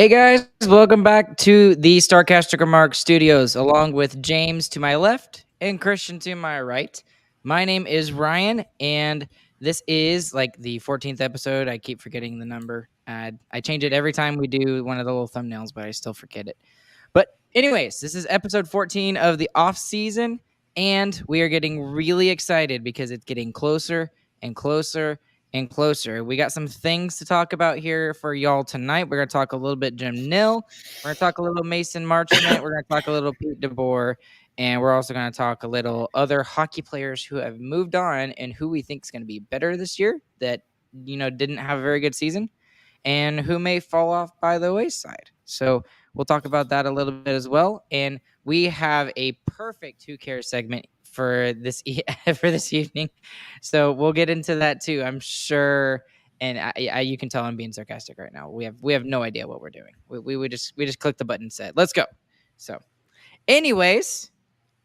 Hey guys, welcome back to the Starcaster Remark Studios, along with James to my left and Christian to my right. My name is Ryan, and this is like the 14th episode. I keep forgetting the number. I change it every time we do one of the little thumbnails, but I still forget it. But anyways, this is episode 14 of the off season, and we are getting really excited because it's getting closer and closer and closer. We got some things to talk about here for y'all tonight. We're going to talk a little bit Jim Nill. We're going to talk a little Mason Marchment. We're going to talk a little Pete DeBoer. And we're also going to talk a little other hockey players who have moved on and who we think is going to be better this year that, didn't have a very good season and who may fall off by the wayside. So we'll talk about that a little bit as well. And we have a perfect Who Cares segment for this for this evening. So we'll get into that too, I'm sure. And you can tell I'm being sarcastic right now. We have no idea what we're doing. We just clicked the button and said, let's go. So anyways,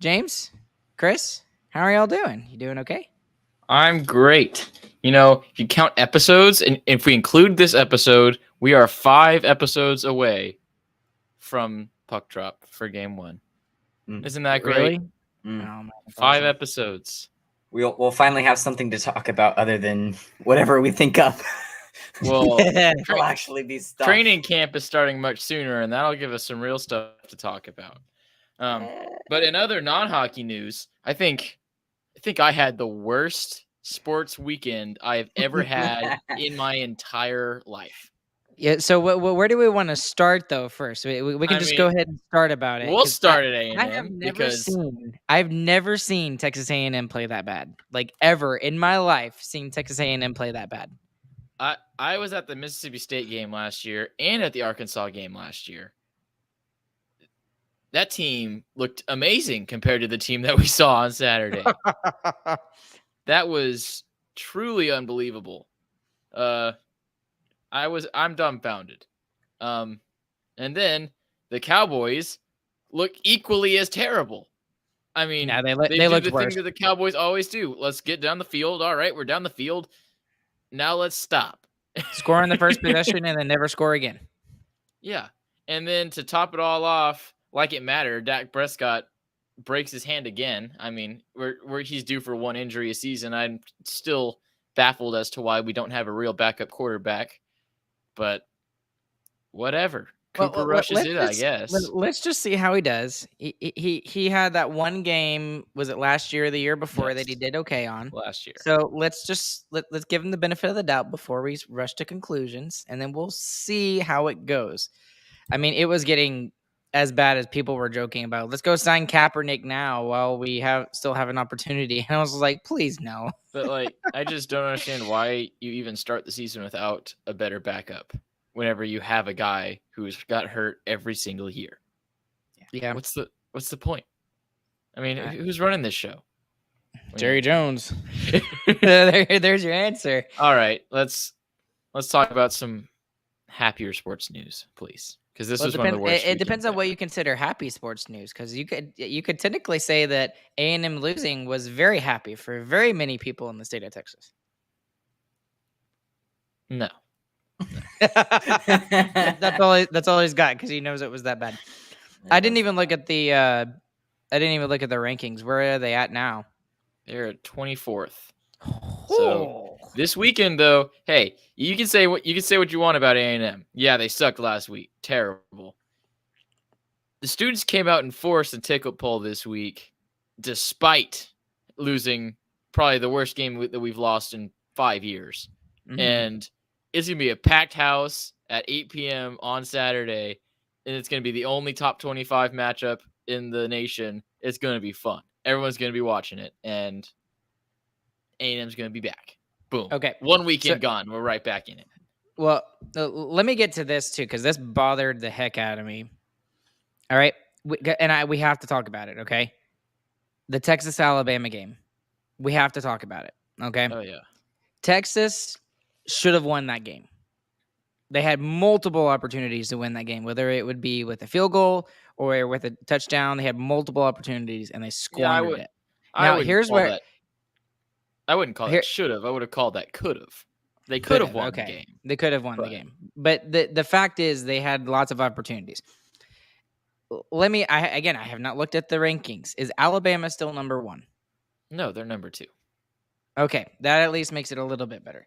James, Chris, how are y'all doing? You doing okay? I'm great. If you count episodes, and if we include this episode, we are 5 episodes away from puck drop for game 1. Isn't that great? Really? Oh, man, 5 awesome. episodes. We'll finally have something to talk about other than whatever we think up. Well, It'll actually be stuff. Training camp is starting much sooner, and that'll give us some real stuff to talk about. But in other non-hockey news, I think I had the worst sports weekend I have ever had in my entire life. Yeah. So where do we want to start though? First, we can just go ahead and start about it. We'll start at A&M because I've never seen Texas A&M play that bad. Like ever in my life, seen Texas A&M play that bad. I was at the Mississippi State game last year and at the Arkansas game last year. That team looked amazing compared to the team that we saw on Saturday. That was truly unbelievable. I'm dumbfounded. And then the Cowboys look equally as terrible. I mean, yeah, they do looked the worse. thing that the Cowboys always do. Let's get down the field. All right, we're down the field. Now let's stop. Score in the first possession and then never score again. Yeah. And then to top it all off, like it mattered, Dak Prescott breaks his hand again. I mean, where he's due for one injury a season. I'm still baffled as to why we don't have a real backup quarterback. But whatever. Cooper rushes it, I guess. Let's just see how he does. He had that one game, was it last year or the year before, that he did okay on? Last year. So let's give him the benefit of the doubt before we rush to conclusions, and then we'll see how it goes. I mean, it was getting as bad as people were joking about. Let's go sign Kaepernick now while we still have an opportunity. And I was like, please no. But I just don't understand why you even start the season without a better backup whenever you have a guy who's got hurt every single year. Yeah. What's the point? I mean, who's running this show? Jerry Jones. There's your answer. All right, let's talk about some happier sports news, please. Because this was one of the worst. It depends on what you consider happy sports news. Because you could technically say that A&M losing was very happy for very many people in the state of Texas. No. That's all he's got because he knows it was that bad. I didn't even look at the rankings. Where are they at now? They're at 24th. So this weekend, though, hey, you can say what you want about A&M. Yeah, they sucked last week. Terrible. The students came out and forced a ticket poll this week, despite losing probably the worst game that we've lost in 5 years. Mm-hmm. And it's going to be a packed house at 8 p.m. on Saturday, and it's going to be the only top 25 matchup in the nation. It's going to be fun. Everyone's going to be watching it, and A&M's going to be back. Boom. Okay. 1 weekend gone. We're right back in it. Well, let me get to this, too, because this bothered the heck out of me. All right? We have to talk about it, okay? The Texas-Alabama game. We have to talk about it, okay? Oh, yeah. Texas should have won that game. They had multiple opportunities to win that game, whether it would be with a field goal or with a touchdown. They had multiple opportunities, and they squandered it. Now, here's where... I wouldn't call that should have. I would have called that could have. They could have won the Okay. game. They could have won the But- game. But the fact is they had lots of opportunities. I have not looked at the rankings. Is Alabama still number 1? No, they're number 2. Okay, that at least makes it a little bit better.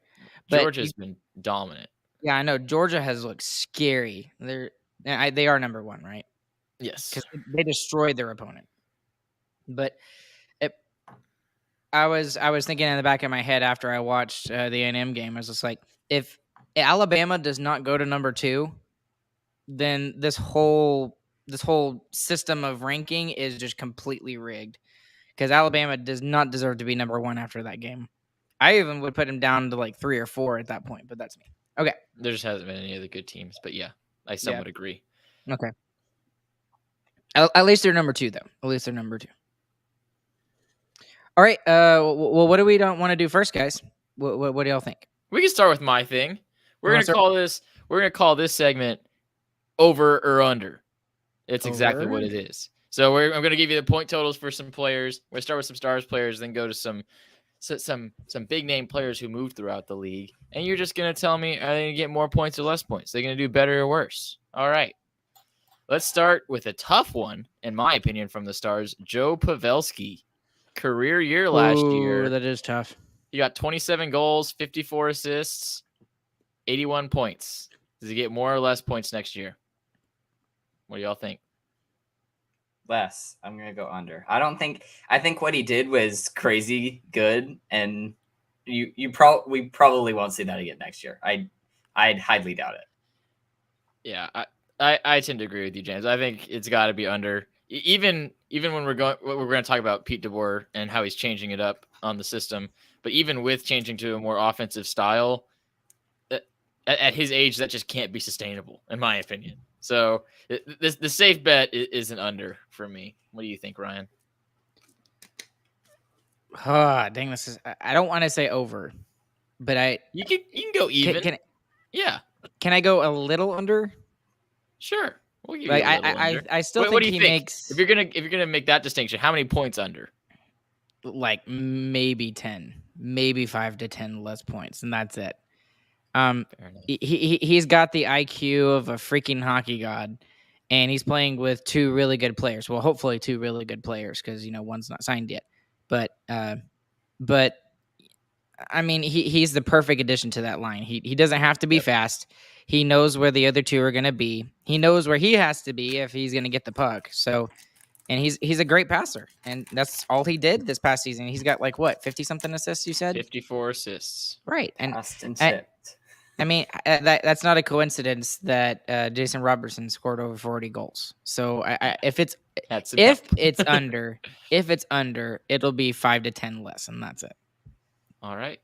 But Georgia's been dominant. yeah, I know Georgia has looked scary. They are number 1, right? Yes. Because they destroyed their opponent. But I was thinking in the back of my head after I watched the A&M game, I was just like, if Alabama does not go to number 2, then this whole system of ranking is just completely rigged. Because Alabama does not deserve to be number 1 after that game. I even would put him down to like 3 or 4 at that point, but that's me. Okay. There just hasn't been any other good teams, but yeah, I somewhat agree. Okay. At least they're number 2, though. At least they're number 2. All right. Well, what do we don't want to do first, guys? What do y'all think? We can start with my thing. We're Wanna gonna call this segment over or under. It's exactly Over? what it is. So I'm gonna give you the point totals for some players. We're gonna start with some stars players, then go to some big name players who moved throughout the league, and you're just gonna tell me, are they gonna get more points or less points? They're gonna do better or worse. All right. Let's start with a tough one, in my opinion, from the Stars. Joe Pavelski, career year last year. That is tough. He got 27 goals, 54 assists, 81 points. Does he get more or less points next year? What do y'all think? Less. I'm gonna go under. I think what he did was crazy good, and we probably won't see that again next year. I'd highly doubt it. Yeah, I tend to agree with you, James. I think it's got to be under. Even when we're going to talk about Pete DeBoer and how he's changing it up on the system, but even with changing to a more offensive style, at his age, that just can't be sustainable, in my opinion. So the safe bet is an under for me. What do you think, Ryan? Dang, I don't want to say over, but You can go even. Can I go a little under? Sure. We'll give Like you a little under. I still What think do you he think? makes If you're gonna make that distinction, how many points under? like maybe 10, maybe 5 to 10 less points, and that's it. Fair enough. He's got the IQ of a freaking hockey god, and he's playing with 2 really good players. Well, hopefully 2 really good players, because one's not signed yet. But I mean, he's the perfect addition to that line. He doesn't have to be fast. He knows where the other 2 are going to be. He knows where he has to be if he's going to get the puck. So, and he's a great passer, and that's all he did this past season. He's got like what 50-something assists. You said 54 assists. right, and Passed and tipped. I mean that's not a coincidence that Jason Robertson scored over 40 goals. So if it's under, it'll be 5 to 10 less, and that's it. All right.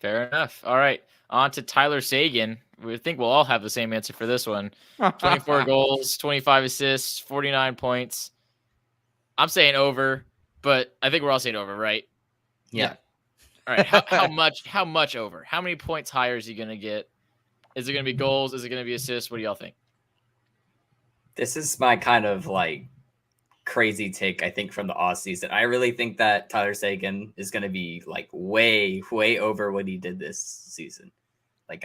Fair enough. All right. On to Tyler Seguin. We think we'll all have the same answer for this one. 24 goals, 25 assists, 49 points. I'm saying over, but I think we're all saying over, right? Yeah. All right. How much over? How many points higher is he going to get? Is it going to be goals? Is it going to be assists? What do y'all think? This is my kind of like crazy take, I think, from the offseason. I really think that Tyler Seguin is going to be like way, way over what he did this season. Like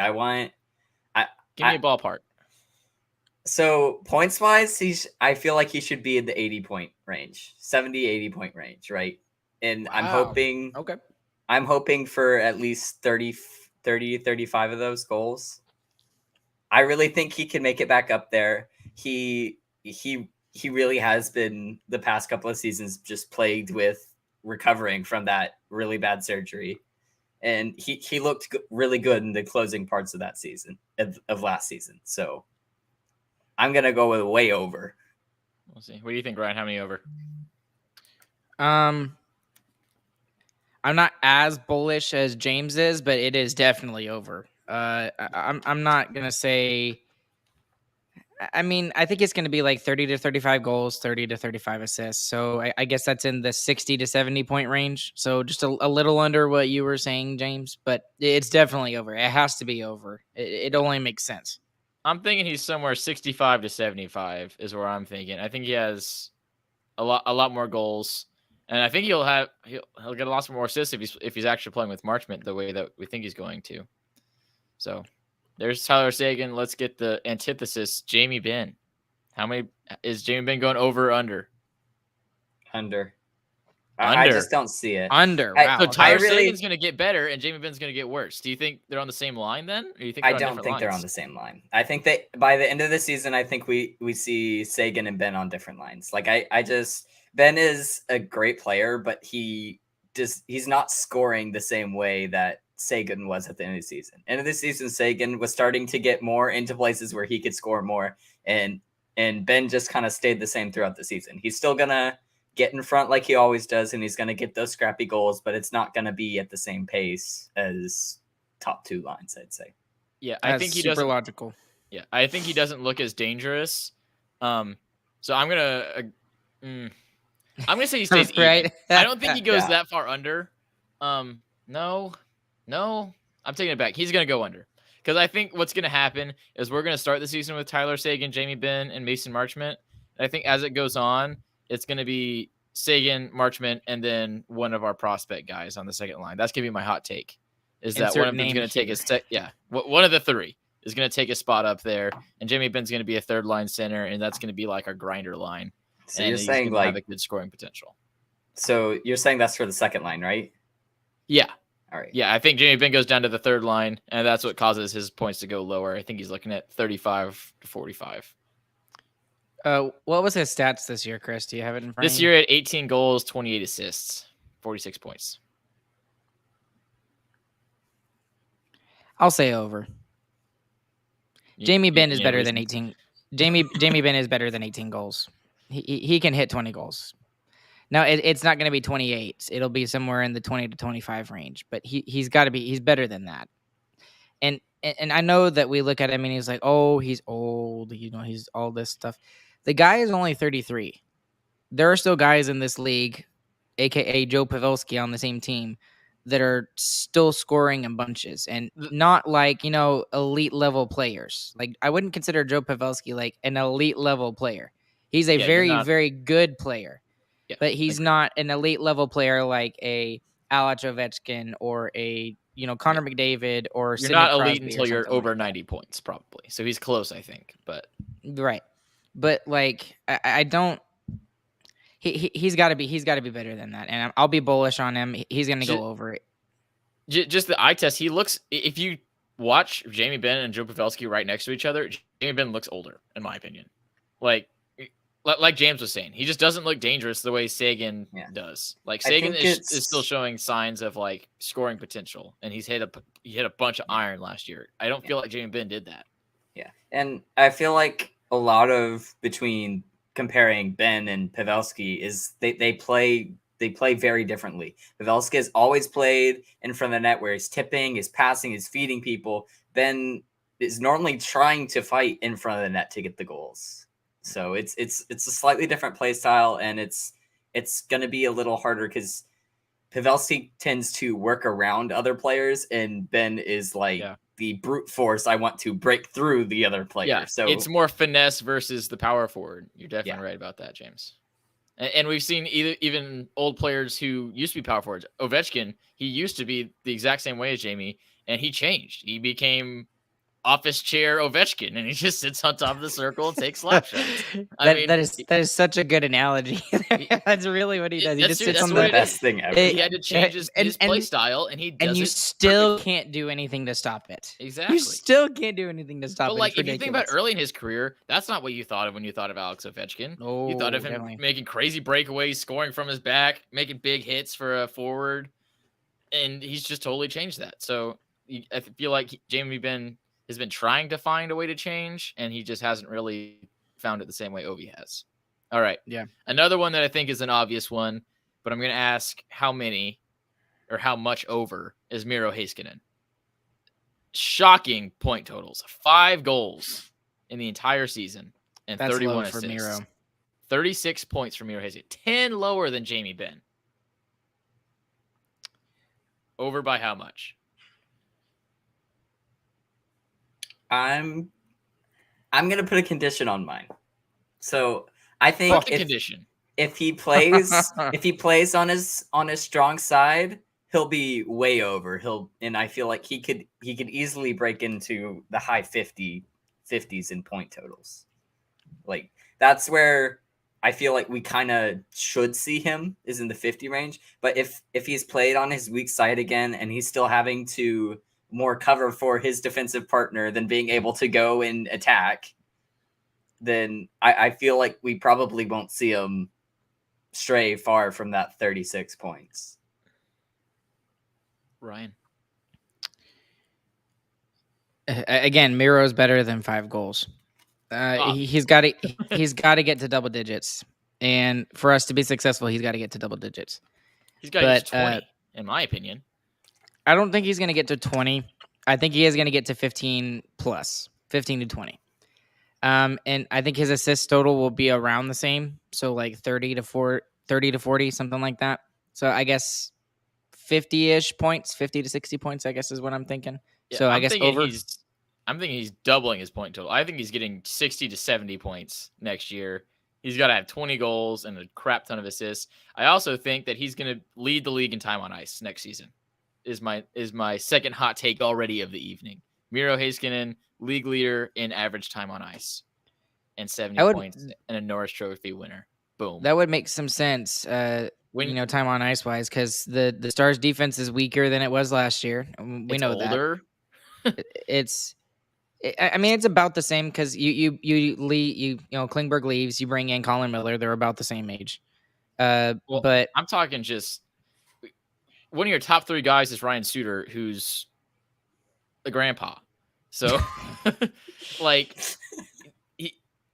Give me a ballpark. So points wise, I feel like he should be in the 80 point range, 70, 80 point range, right? And Wow. I'm hoping for at least 30, 35 of those goals. I really think he can make it back up there. He really has been the past couple of seasons just plagued with recovering from that really bad surgery. And he looked really good in the closing parts of that season, of last season. So I'm going to go with way over. We'll see. What do you think, Ryan? How many over? I'm not as bullish as James is, but it is definitely over. I'm not going to say. I mean, I think it's going to be like 30 to 35 goals, 30 to 35 assists. So I guess that's in the 60 to 70 point range. So just a little under what you were saying, James, but it's definitely over. It has to be over. It only makes sense. I'm thinking he's somewhere 65 to 75 is where I'm thinking. I think he has a lot more goals, and I think he'll get a lot more assists if he's actually playing with Marchment the way that we think he's going to. So there's Tyler Sagan. Let's get the antithesis. Jamie Benn. How many is Jamie Benn going over or under? Under. Under. I just don't see it. Under. I- Wow. So okay. Tyler really- Sagan's going to get better, and Jamie Benn's going to get worse. Do you think they're on the same line then, or do you think I they're on don't different think they're on lines? the same line. I think that by the end of the season, I think we see Sagan and Ben on different lines. Like I just Ben is a great player, but he's not scoring the same way that Sagan was at the end of the season. End of the season, Sagan was starting to get more into places where he could score more, and Ben just kind of stayed the same throughout the season. He's still gonna get in front like he always does, and he's gonna get those scrappy goals, but it's not gonna be at the same pace as top two lines, I'd say. Yeah, I think he doesn't. logical. Yeah, I think he doesn't look as dangerous. So I'm gonna say he stays Right. even. I don't think he goes Yeah. that far under. No, I'm taking it back. He's gonna go under because I think what's gonna happen is we're gonna start the season with Tyler Sagan, Jamie Benn, and Mason Marchment. And I think as it goes on, it's gonna be Sagan, Marchment, and then one of our prospect guys on the second line. That's gonna be my hot take. Is that Insert one of them's name gonna take here. one of the three is gonna take a spot up there, and Jamie Benn's gonna be a third line center, and that's gonna be like our grinder line. So and you're he's saying gonna have like a good scoring potential. so you're saying that's for the second line, right? Yeah. All right. Yeah, I think Jamie Benn goes down to the third line, and that's what causes his points to go lower. I think he's looking at 35 to 45. What was his stats this year, Chris? Do you have it in front This of you? year at 18 goals, 28 assists, 46 points. I'll say over. Jamie Benn is Yeah, better than reasons. 18. Jamie Benn is better than 18 goals. He can hit 20 goals. Now it's not going to be 28. It'll be somewhere in the 20 to 25 range. But he's got to be. He's better than that. And I know that we look at him and he's like, oh, he's old. He's all this stuff. The guy is only 33. There are still guys in this league, aka Joe Pavelski, on the same team that are still scoring in bunches and not like, elite level players. Like I wouldn't consider Joe Pavelski like an elite level player. He's a Yeah, very, you're not- very good player, Yeah, but he's agreed. not an elite level player like a Alex Ovechkin or a, Connor McDavid or You're Sidney not Crosby elite or until you're something like over that. 90 points, probably. So he's close, I think. But Right. But like I don't he's got to be better than that. And I'll be bullish on him. He's going to go over it. just the eye test, he looks. If you watch Jamie Benn and Joe Pavelski right next to each other, Jamie Benn looks older, in my opinion. Like James was saying, he just doesn't look dangerous the way Sagan does. Like Sagan is still showing signs of like scoring potential, and he hit a bunch of iron last year. I don't feel like Jamie Benn did that. Yeah, and I feel like a lot of between comparing Ben and Pavelski is they play very differently. Pavelski has always played in front of the net where he's tipping, he's passing, he's feeding people. Ben is normally trying to fight in front of the net to get the goals. So it's a slightly different play style, and it's going to be a little harder because Pavelski tends to work around other players, and Ben is like the brute force. I want to break through the other player. Yeah, so it's more finesse versus the power forward. You're definitely right about that, James. And we've seen even old players who used to be power forwards. Ovechkin, he used to be the exact same way as Jamie, and he changed. He became office chair Ovechkin, and he just sits on top of the circle and takes slap shots. That is such a good analogy. That's really what he does. He just sits on the best thing ever. He had to change his play style, and he does and you still can't do anything to stop it. Exactly. You still can't do anything to stop it. But like, if you think about early in his career, that's not what you thought of when you thought of Alex Ovechkin. Oh, you thought of him definitely making crazy breakaways, scoring from his back, making big hits for a forward, and he's just totally changed that. So I feel like Jamie Benn has been trying to find a way to change, and he just hasn't really found it the same way Ovi has. All right. Yeah. Another one that I think is an obvious one, but I'm going to ask how many or how much over is Miro Heiskanen. Shocking point totals. 5 goals in the entire season and That's 31 low assists. for Miro. 36 points for Miro Heiskanen. 10 lower than Jamie Benn. Over by how much? I'm gonna put a condition on mine. So I think condition. If he plays on his strong side, he'll be way over. And I feel like he could easily break into the high 50s in point totals. Like that's where I feel like we kind of should see him is in the 50 range. But if he's played on his weak side again and he's still having to more cover for his defensive partner than being able to go and attack, then I feel like we probably won't see him stray far from that 36 points. Ryan. Again, Miro's better than 5 goals. He's got to get to double digits, and for us to be successful, he's got to get to double digits. He's got to get to 20, in my opinion. I don't think he's going to get to 20. I think he is going to get to 15 plus, 15 to 20. And I think his assist total will be around the same, so like 30 to 40, something like that. So I guess 50-ish points, 50 to 60 points, I guess is what I'm thinking. Yeah, so I guess over. I'm thinking he's doubling his point total. I think he's getting 60 to 70 points next year. He's got to have 20 goals and a crap ton of assists. I also think that he's going to lead the league in time on ice next season. Is my second hot take already of the evening. Miro Heiskanen, league leader in average time on ice, and 70 points and a Norris Trophy winner. Boom. That would make some sense. Time on ice wise, because the Stars defense is weaker than it was last year. We know older. That. It's about the same because Klingberg leaves, you bring in Colin Miller, they're about the same age. But I'm talking just one of your top 3 guys is Ryan Suter, who's a grandpa. So,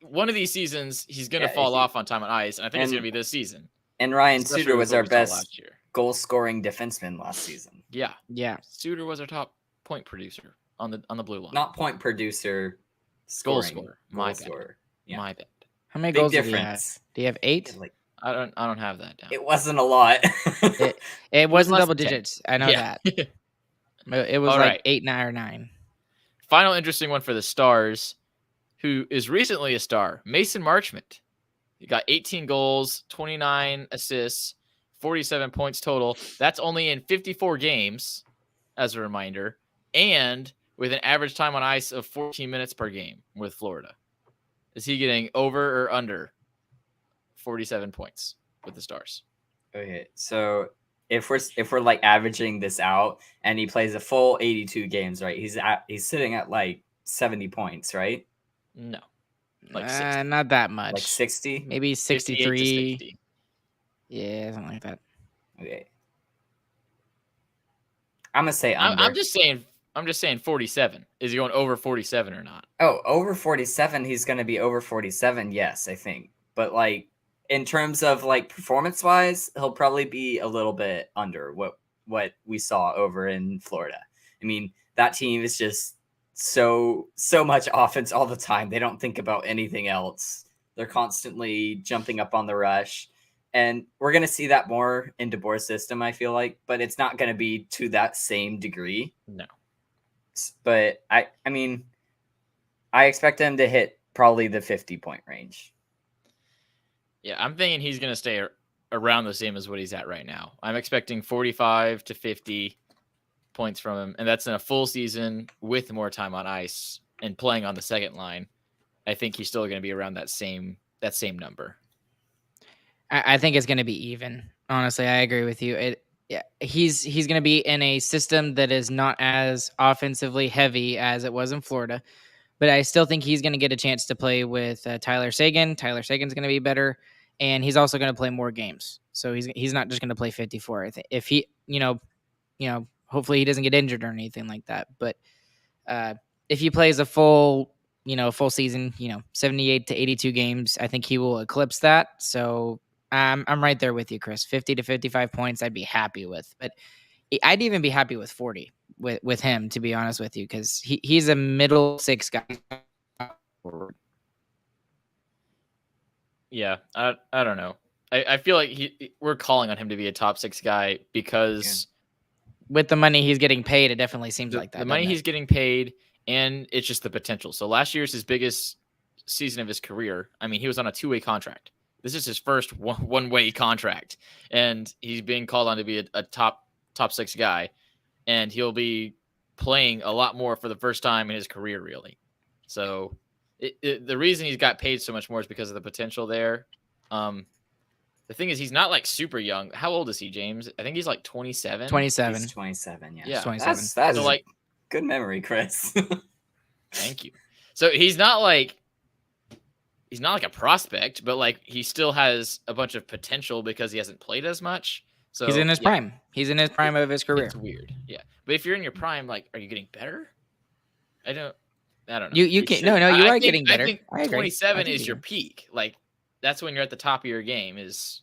one of these seasons he's gonna fall off on time on ice, and I think it's gonna be this season. And Ryan Suter was our best goal-scoring defenseman last season. Yeah. Suter was our top point producer on the blue line. Not point producer, goal scorer. My bad. How many goals did he have? Do you have 8? I don't have that down. It wasn't a lot. it wasn't double digits. I know that. It was like 8, 9, or 9. Final interesting one for the Stars, who is recently a star, Mason Marchment. He got 18 goals, 29 assists, 47 points total. That's only in 54 games, as a reminder, and with an average time on ice of 14 minutes per game with Florida. Is he getting over or under 47 points with the Stars? Okay, so if we're like averaging this out and he plays a full 82 games, right? He's sitting at like 70 points, right? No. Like 60. Not that much. Like 60? Maybe 63. 60. Yeah, something like that. Okay. I'm gonna say under. I'm just saying 47. Is he going over 47 or not? Oh, over 47, he's gonna be over 47, yes, I think. But like in terms of like performance wise, he'll probably be a little bit under what we saw over in Florida. I mean, that team is just so much offense all the time. They don't think about anything else. They're constantly jumping up on the rush. And we're going to see that more in DeBoer's system, I feel like, but it's not going to be to that same degree. No. But I mean, I expect him to hit probably the 50-point range. Yeah, I'm thinking he's going to stay around the same as what he's at right now. I'm expecting 45 to 50 points from him, and that's in a full season with more time on ice and playing on the second line. I think he's still going to be around that same number. I think it's going to be even. Honestly, I agree with you. He's going to be in a system that is not as offensively heavy as it was in Florida, but I still think he's going to get a chance to play with Tyler Seguin. Tyler Seguin's going to be better, and he's also going to play more games. So he's not just going to play 54. I think if he, hopefully he doesn't get injured or anything like that. But if he plays a full season, 78 to 82 games, I think he will eclipse that. So I'm right there with you, Chris. 50 to 55 points, I'd be happy with. But I'd even be happy with 40 with him, to be honest with you, because he's a middle 6 guy. Yeah, I don't know. I feel like we're calling on him to be a top 6 guy because with the money he's getting paid, it definitely seems like that. The money he's getting paid, and it's just the potential. So last year's his biggest season of his career. I mean, he was on a 2-way contract. This is his first one-way contract, and he's being called on to be a top top 6 guy, and he'll be playing a lot more for the first time in his career, really. So the reason he's got paid so much more is because of the potential there. The thing is, he's not like super young. How old is he, James? I think he's like 27. 27. He's 27. Yeah. Yeah. 27. That's So, like, good memory, Chris. thank you. So he's not like a prospect, but like he still has a bunch of potential because he hasn't played as much. So He's in his prime. He's in his prime of his career. It's weird. Yeah. But if you're in your prime, like, are you getting better? I don't know. You can no, you are getting better. I think I agree. 27 I is your peak. Like, that's when you're at the top of your game, is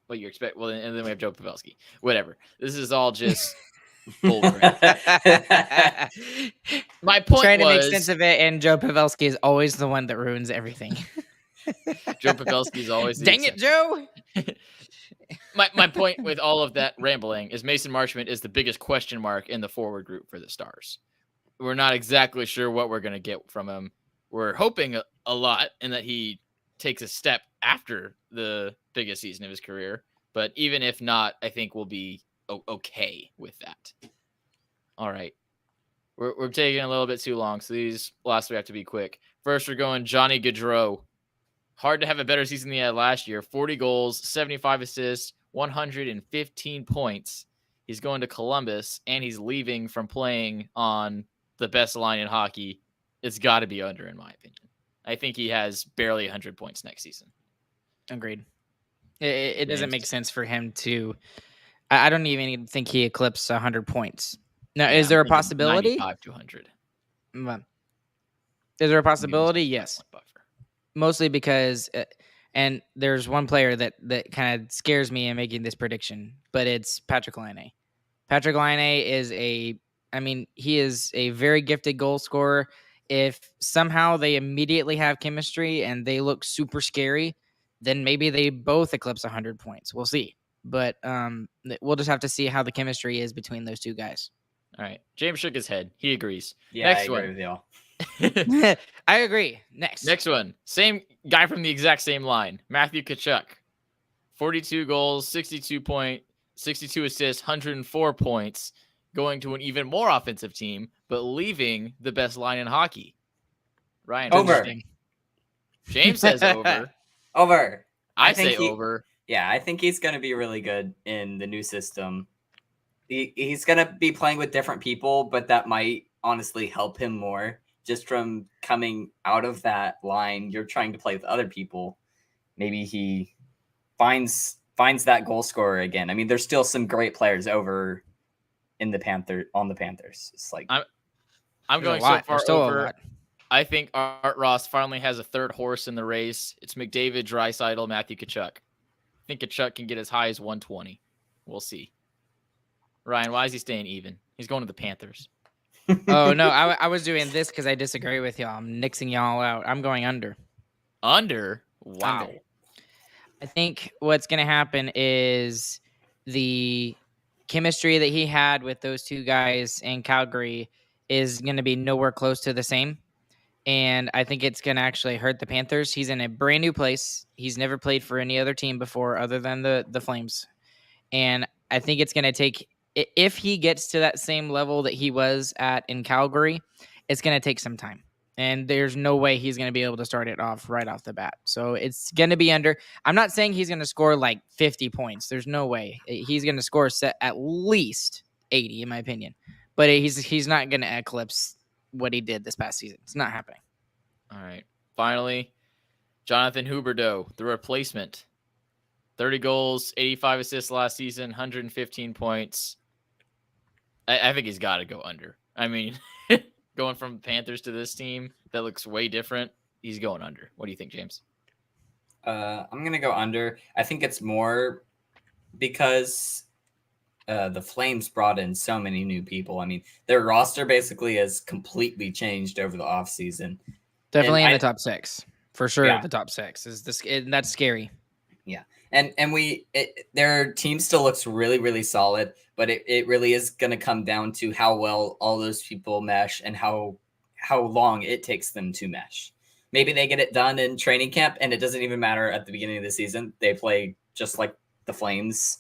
what you expect. Well, and then we have Joe Pavelski. Whatever. This is all just bullcrap. My point trying to make was, sense of it, and Joe Pavelski is always the one that ruins everything. Joe Pavelski is always the Dang it, Joe! My point with all of that rambling is Mason Marchment is the biggest question mark in the forward group for the Stars. We're not exactly sure what we're going to get from him. We're hoping a lot, and that he takes a step after the biggest season of his career. But even if not, I think we'll be okay with that. All right. We're taking a little bit too long, so these last three have to be quick. First, we're going Johnny Gaudreau. Hard to have a better season than he had last year. 40 goals, 75 assists, 115 points. He's going to Columbus, and he's leaving from playing on the best line in hockey. It's got to be under, in my opinion. I think he has barely 100 points next season. Agreed. It doesn't make sense for him to... I don't even think he eclipsed 100 points. Now, is there a possibility? 95 to 100. Is there a possibility? Yes. Mostly because, and there's one player that kind of scares me in making this prediction, but it's Patrick Laine. Patrick Laine is he is a very gifted goal scorer. If somehow they immediately have chemistry and they look super scary, then maybe they both eclipse 100 points. We'll see. But we'll just have to see how the chemistry is between those two guys. All right. James shook his head. He agrees. Yeah, I agree with y'all. I agree. Next one. Same guy from the exact same line. Matthew Tkachuk. 42 goals, 62 assists, 104 points. Going to an even more offensive team, but leaving the best line in hockey. Ryan. Over. James says over. Over. I say over. Yeah, I think he's going to be really good in the new system. He's going to be playing with different people, but that might honestly help him more. Just from coming out of that line, you're trying to play with other people. Maybe he finds that goal scorer again. I mean, there's still some great players over in the Panthers. It's like I'm going so far over. I think Art Ross finally has a third horse in the race. It's McDavid, Draisaitl, Matthew Tkachuk. I think Tkachuk can get as high as 120. We'll see. Ryan, why is he staying even? He's going to the Panthers. Oh, no, I was doing this because I disagree with y'all. I'm nixing y'all out. I'm going under. Under? Wow. Under. I think what's going to happen is the chemistry that he had with those two guys in Calgary is going to be nowhere close to the same. And I think it's going to actually hurt the Panthers. He's in a brand new place. He's never played for any other team before other than the Flames. And I think it's going to take... If he gets to that same level that he was at in Calgary, it's going to take some time. And there's no way he's going to be able to start it off right off the bat. So it's going to be under. I'm not saying he's going to score like 50 points. There's no way. He's going to score at least 80, in my opinion. But he's not going to eclipse what he did this past season. It's not happening. All right. Finally, Jonathan Huberdeau, the replacement. 30 goals, 85 assists last season, 115 points. I think he's got to go under. I mean, going from Panthers to this team that looks way different, he's going under. What do you think, James? I'm going to go under. I think it's more because the Flames brought in so many new people. I mean, their roster basically has completely changed over the offseason. Definitely in the top six. For sure, yeah. The top six. And that's scary. Yeah. And their team still looks really, really solid, but it really is going to come down to how well all those people mesh and how long it takes them to mesh. Maybe they get it done in training camp, and it doesn't even matter at the beginning of the season. They play just like the Flames.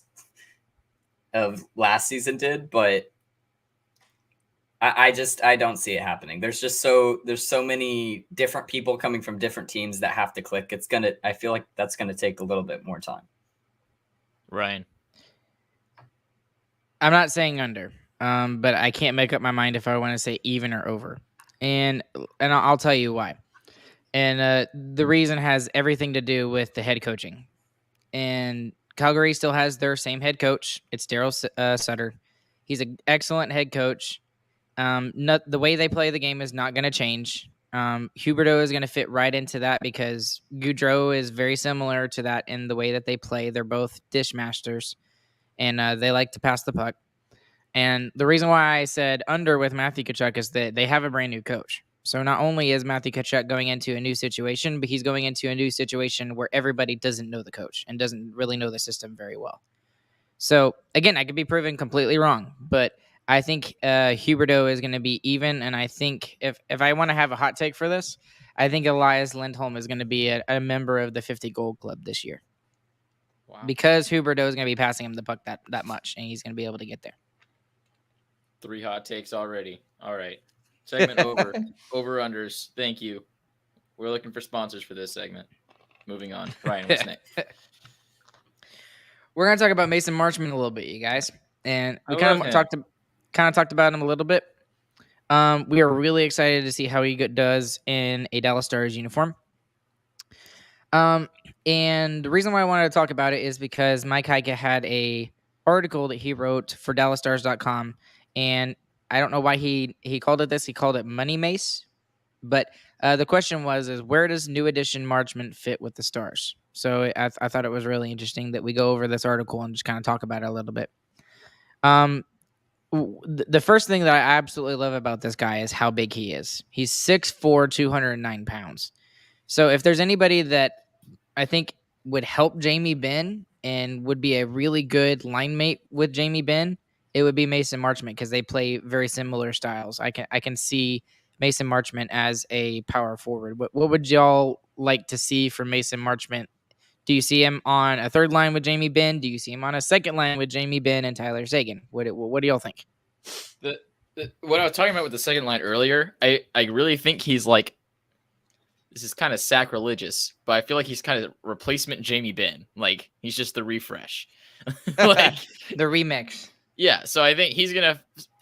of last season did, but I don't see it happening. There's so many different people coming from different teams that have to click. I feel like that's gonna take a little bit more time. Ryan. I'm not saying under, but I can't make up my mind if I want to say even or over, and I'll tell you why. And the reason has everything to do with the head coaching. And Calgary still has their same head coach. It's Daryl Sutter. He's an excellent head coach. The way they play the game is not going to change. Huberdeau is going to fit right into that because Goudreau is very similar to that in the way that they play. They're both dish masters, and they like to pass the puck. And the reason why I said under with Matthew Tkachuk is that they have a brand new coach. So not only is Matthew Tkachuk going into a new situation, but he's going into a new situation where everybody doesn't know the coach and doesn't really know the system very well. So again, I could be proven completely wrong, but I think Huberdeau is going to be even. And I think if I want to have a hot take for this, I think Elias Lindholm is going to be a member of the 50 Gold Club this year. Wow. Because Huberdeau is going to be passing him the puck that much, and he's going to be able to get there. 3 hot takes already. All right. Segment over. Over-unders. Thank you. We're looking for sponsors for this segment. Moving on. Ryan, what's next? We're going to talk about Mason Marchment a little bit, you guys. And we kind of talked about him a little bit. We are really excited to see how he does in a Dallas Stars uniform. And the reason why I wanted to talk about it is because Mike Heike had a article that he wrote for DallasStars.com, and I don't know why he called it this. He called it Money Mace. But the question was where does new edition Marchment fit with the Stars? So I thought it was really interesting that we go over this article and just kind of talk about it a little bit. The first thing that I absolutely love about this guy is how big he is. He's 6'4", 209 pounds. So if there's anybody that I think would help Jamie Benn and would be a really good line mate with Jamie Benn, it would be Mason Marchment because they play very similar styles. I can see Mason Marchment as a power forward. What would y'all like to see from Mason Marchment? Do you see him on a third line with Jamie Benn? Do you see him on a second line with Jamie Benn and Tyler Seguin? What do y'all think? What I was talking about with the second line earlier, I really think he's like, this is kind of sacrilegious, but I feel like he's kind of replacement Jamie Benn. Like, he's just the refresh. Like the remix. Yeah, so I think he's going to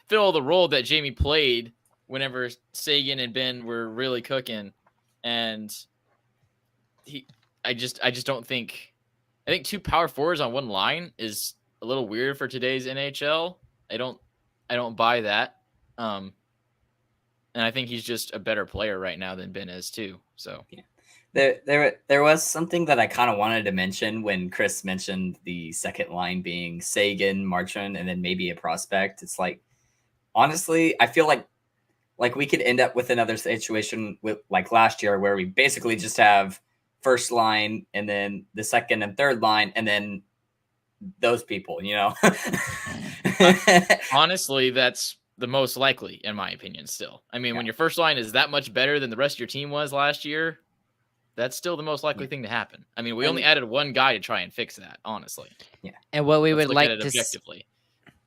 fill the role that Jamie played whenever Seguin and Ben were really cooking. And I just don't think, I think 2 power forwards on one line is a little weird for today's NHL. I don't buy that. And I think he's just a better player right now than Ben is too. So yeah. There was something that I kind of wanted to mention when Chris mentioned the second line being Seguin, Marchment, and then maybe a prospect. It's like, honestly, I feel like we could end up with another situation with like last year where we basically just have first line and then the second and third line and then those people, you know. Honestly, that's the most likely, in my opinion, still. I mean, when your first line is that much better than the rest of your team was last year, that's still the most likely thing to happen. I mean, we only added one guy to try and fix that, honestly. Yeah. And what we Let's would look like at it to objectively.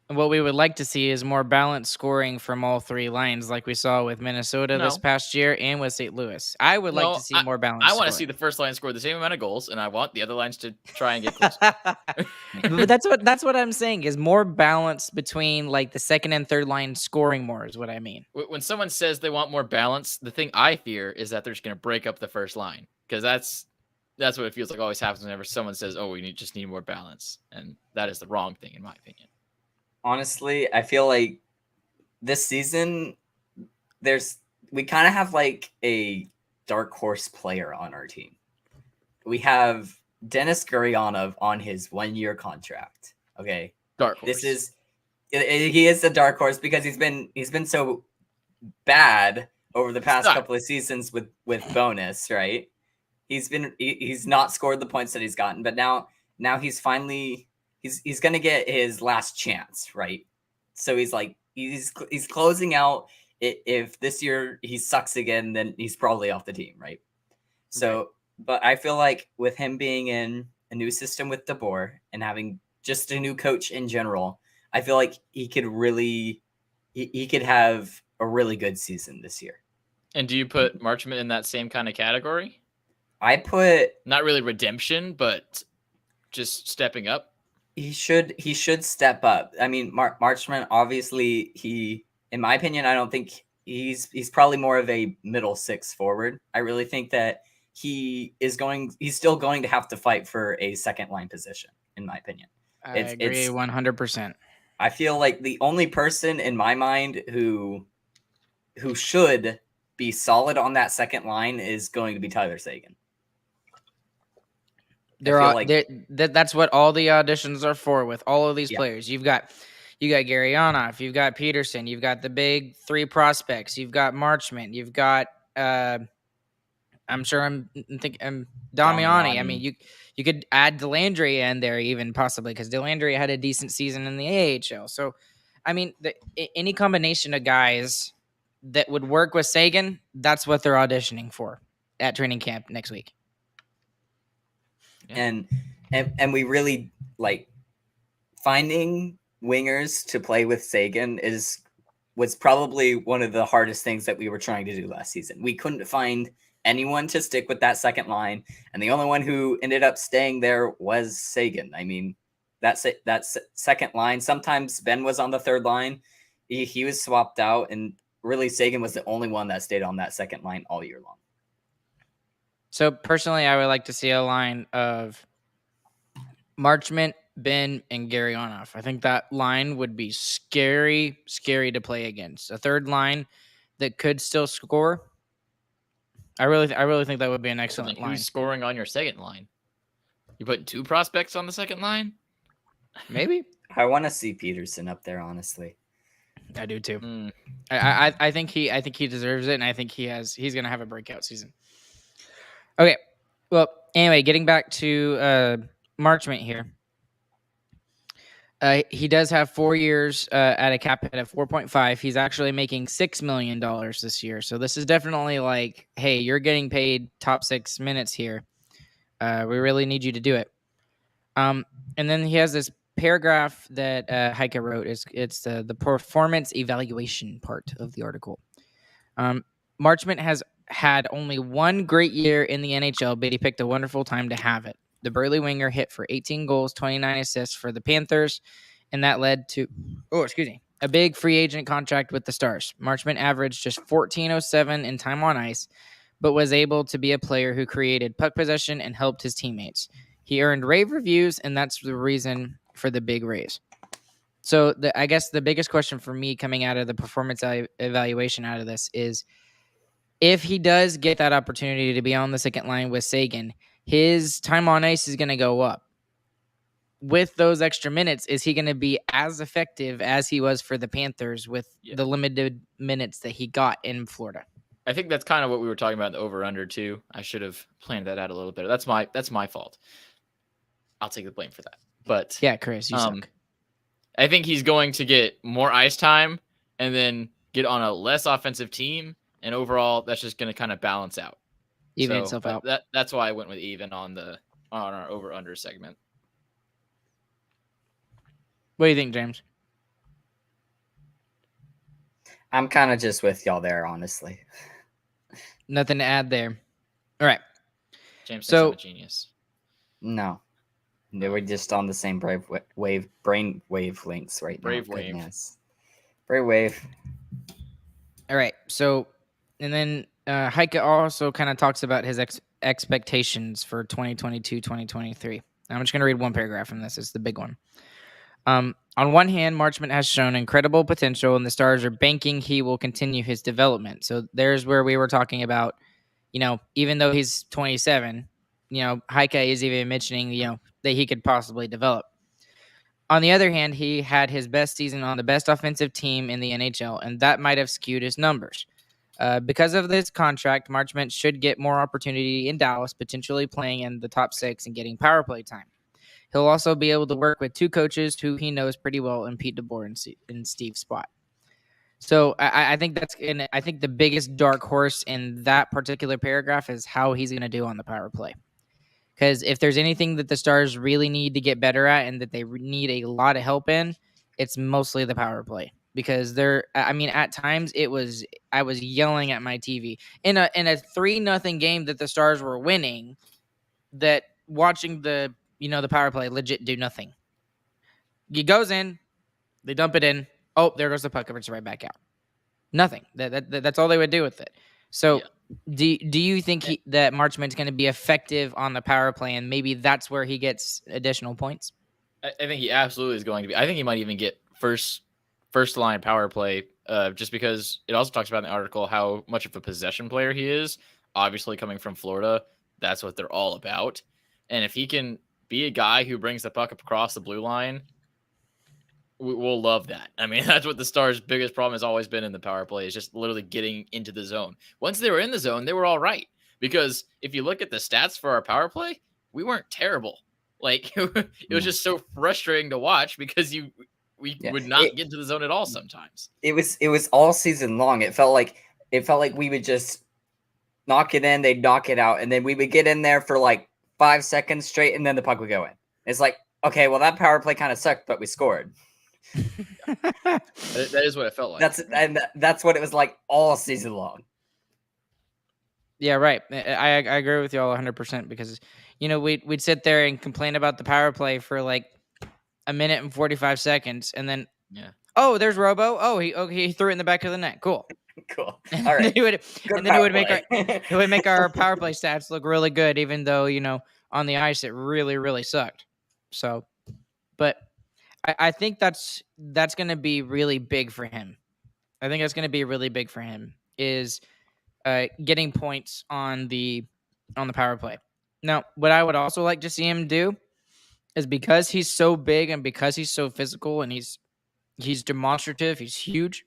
What we would like to see is more balanced scoring from all 3 lines, like we saw with Minnesota this past year and with St. Louis. I would like to see more balance. I want to see the first line score the same amount of goals, and I want the other lines to try and get close. But that's what I'm saying is more balance between like the second and third line scoring more is what I mean. When someone says they want more balance, the thing I fear is that they're just going to break up the first line, because that's what it feels like always happens whenever someone says, "Oh, we just need more balance," and that is the wrong thing in my opinion. Honestly, I feel like this season we kind of have like a dark horse player on our team. We have Denis Gurianov on his 1-year contract. Okay. Dark horse. He is a dark horse because he's been so bad over the past couple of seasons with bonus, right? He's not scored the points that he's gotten, but now he's finally he's going to get his last chance, right? So he's closing out. If this year he sucks again, then he's probably off the team, right? So, but I feel like with him being in a new system with DeBoer and having just a new coach in general, I feel like he could really he could have a really good season this year. And do you put Marchment in that same kind of category? I put not really redemption, but just stepping up. He should step up. I mean, Marchment obviously in my opinion, I don't think he's probably more of a middle six forward. I really think that he's still going to have to fight for a second line position, in my opinion. I agree 100%. I feel like the only person in my mind who should be solid on that second line is going to be Tyler Seguin. That's what all the auditions are for with all of these players. You've got Gary Onoff, you've got Peterson, you've got the big three prospects, you've got Marchment, you've got I'm sure I'm thinking Damiani. I mean, you could add Delandry in there even possibly because Delandry had a decent season in the AHL. So, I mean, any combination of guys that would work with Seguin, that's what they're auditioning for at training camp next week. Yeah. And we really like finding wingers to play with Seguin was probably one of the hardest things that we were trying to do last season. We couldn't find anyone to stick with that second line, and the only one who ended up staying there was Seguin. I mean, that second line, sometimes Ben was on the third line. He was swapped out, and really Seguin was the only one that stayed on that second line all year long. So personally, I would like to see a line of Marchment, Ben, and Gary Onoff. I think that line would be scary to play against. A third line that could still score. I really think that would be an excellent line. Who's scoring on your second line? You putting two prospects on the second line? Maybe. I want to see Peterson up there, honestly. I do too. I think he deserves it, and I think he's gonna have a breakout season. Okay. Well, anyway, getting back to Marchment here. He does have 4 years at a cap hit of 4.5. He's actually making $6 million this year. So this is definitely like, hey, you're getting paid top 6 minutes here. We really need you to do it. And then he has this paragraph that Heike wrote. It's the performance evaluation part of the article. Marchment has had only one great year in the NHL, but he picked a wonderful time to have it. The burly winger hit for 18 goals, 29 assists for the Panthers, and that led to, a big free agent contract with the Stars. Marchment averaged just $14.07 in time on ice, but was able to be a player who created puck possession and helped his teammates. He earned rave reviews, and that's the reason for the big raise. So I guess the biggest question for me coming out of the performance evaluation out of this is, if he does get that opportunity to be on the second line with Seguin, his time on ice is going to go up. With those extra minutes, is he going to be as effective as he was for the Panthers with the limited minutes that he got in Florida? I think that's kind of what we were talking about in the over-under too. I should have planned that out a little better. That's my fault. I'll take the blame for that. But yeah, Chris, you suck. I think he's going to get more ice time and then get on a less offensive team, and overall, that's just going to kind of balance out. Even itself out. That's why I went with even on our over-under segment. What do you think, James? I'm kind of just with y'all there, honestly. Nothing to add there. All right. James thinks I'm a genius. No. We're just on the same brain wavelengths right now. Brave wave. Goodness. Brave wave. All right. So, and then Heike also kind of talks about his expectations for 2022-2023. I'm just going to read one paragraph from this. It's the big one. On one hand, Marchment has shown incredible potential, and the Stars are banking he will continue his development. So there's where we were talking about, even though he's 27, Heike is even mentioning, that he could possibly develop. On the other hand, he had his best season on the best offensive team in the NHL, and that might have skewed his numbers. Because of this contract, Marchment should get more opportunity in Dallas, potentially playing in the top 6 and getting power play time. He'll also be able to work with two coaches who he knows pretty well in Pete DeBoer and Steve Spott. So I think I think the biggest dark horse in that particular paragraph is how he's going to do on the power play. Because if there's anything that the Stars really need to get better at and that they need a lot of help in, it's mostly the power play because at times I was yelling at my TV in a 3-0 game that the Stars were winning, that watching the power play legit do nothing. It goes in, they dump it in. Oh, there goes the puck. It's right back out. Nothing. That's all they would do with it. So, do you think that Marchment's going to be effective on the power play, and maybe that's where he gets additional points? I think he absolutely is going to be. I think he might even get first line power play, just because it also talks about in the article how much of a possession player he is. Obviously, coming from Florida, that's what they're all about. And if he can be a guy who brings the puck across the blue line, we'll love that. I mean, that's what the Stars' biggest problem has always been in the power play, is just literally getting into the zone. Once they were in the zone, they were all right. Because if you look at the stats for our power play, we weren't terrible. Like, it was just so frustrating to watch because we would not get into the zone at all sometimes. It was all season long. It felt like we would just knock it in, they'd knock it out, and then we would get in there for like 5 seconds straight, and then the puck would go in. It's like, okay, well, that power play kind of sucked, but we scored. That is what it felt like. That's what it was like all season long. Yeah, right. I agree with you all 100% because we'd sit there and complain about the power play for like a minute and 45 seconds, and then there's Robo. Oh, he threw it in the back of the net. Cool. All right. It would make our power play stats look really good, even though on the ice it really, really sucked. So, but I think that's going to be really big for him. I think that's going to be really big for him is getting points on the power play. Now, what I would also like to see him do is, because he's so big and because he's so physical and he's demonstrative, he's huge,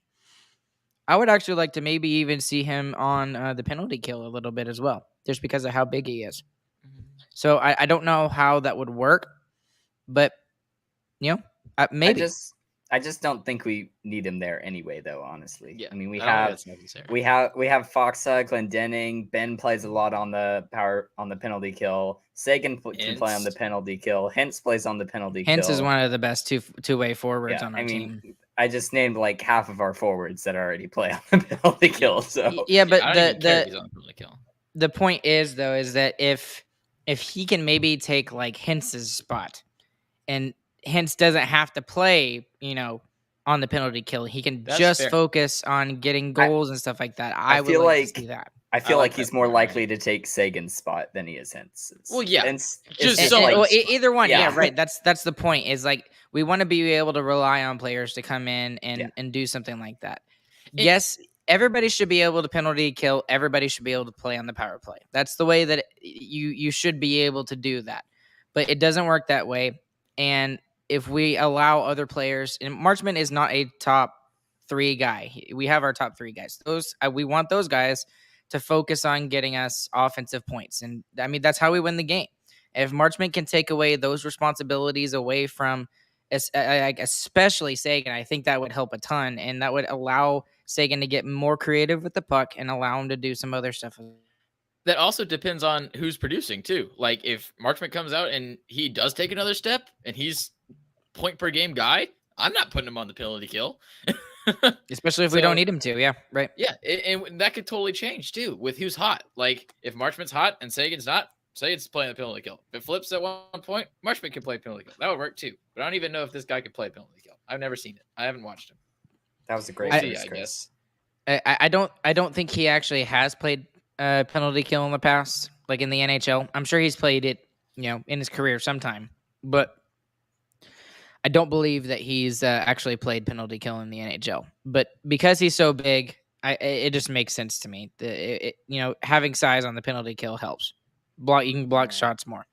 I would actually like to maybe even see him on the penalty kill a little bit as well, just because of how big he is. So I don't know how that would work, but maybe. I just don't think we need him there anyway, though. Honestly, yeah. I mean, we have Foxa, Glendening. Ben plays a lot on the penalty kill. Sagan can play on the penalty kill. Hintz plays on the penalty kill. Hintz is one of the best two-way forwards on our team. I just named like half of our forwards that already play on the penalty kill. So yeah, but the point is though is that if he can maybe take like Hintz's spot, and Hintz doesn't have to play, on the penalty kill, he can focus on getting goals and stuff like that. I would like to see that. I feel like he's more likely to take Sagan's spot than he is Hintz. Either one. Yeah, right. That's the point. Is like we want to be able to rely on players to come in and do something like that. Yes, everybody should be able to penalty kill. Everybody should be able to play on the power play. That's the way that you should be able to do that. But it doesn't work that way. And if we allow other players, and Marchment is not a top 3 guy. We have our top 3 guys. We want those guys to focus on getting us offensive points. And I mean, that's how we win the game. If Marchment can take away those responsibilities away from especially Sagan, I think that would help a ton. And that would allow Sagan to get more creative with the puck and allow him to do some other stuff. That also depends on who's producing too. Like if Marchment comes out and he does take another step and he's point per game guy, I'm not putting him on the penalty kill. Especially if we don't need him to. Yeah, right. Yeah, and that could totally change too with who's hot. Like if Marchment's hot and Sagan's not, Sagan's playing the penalty kill. If it flips at one point, Marchment can play penalty kill. That would work too. But I don't even know if this guy could play penalty kill. I've never seen it. I haven't watched him. That was a great I guess. I don't think he actually has played penalty kill in the past, like in the NHL. I'm sure he's played it, in his career sometime, but I don't believe that he's actually played penalty kill in the NHL. But because he's so big, it just makes sense to me. Having size on the penalty kill helps. You can block shots more.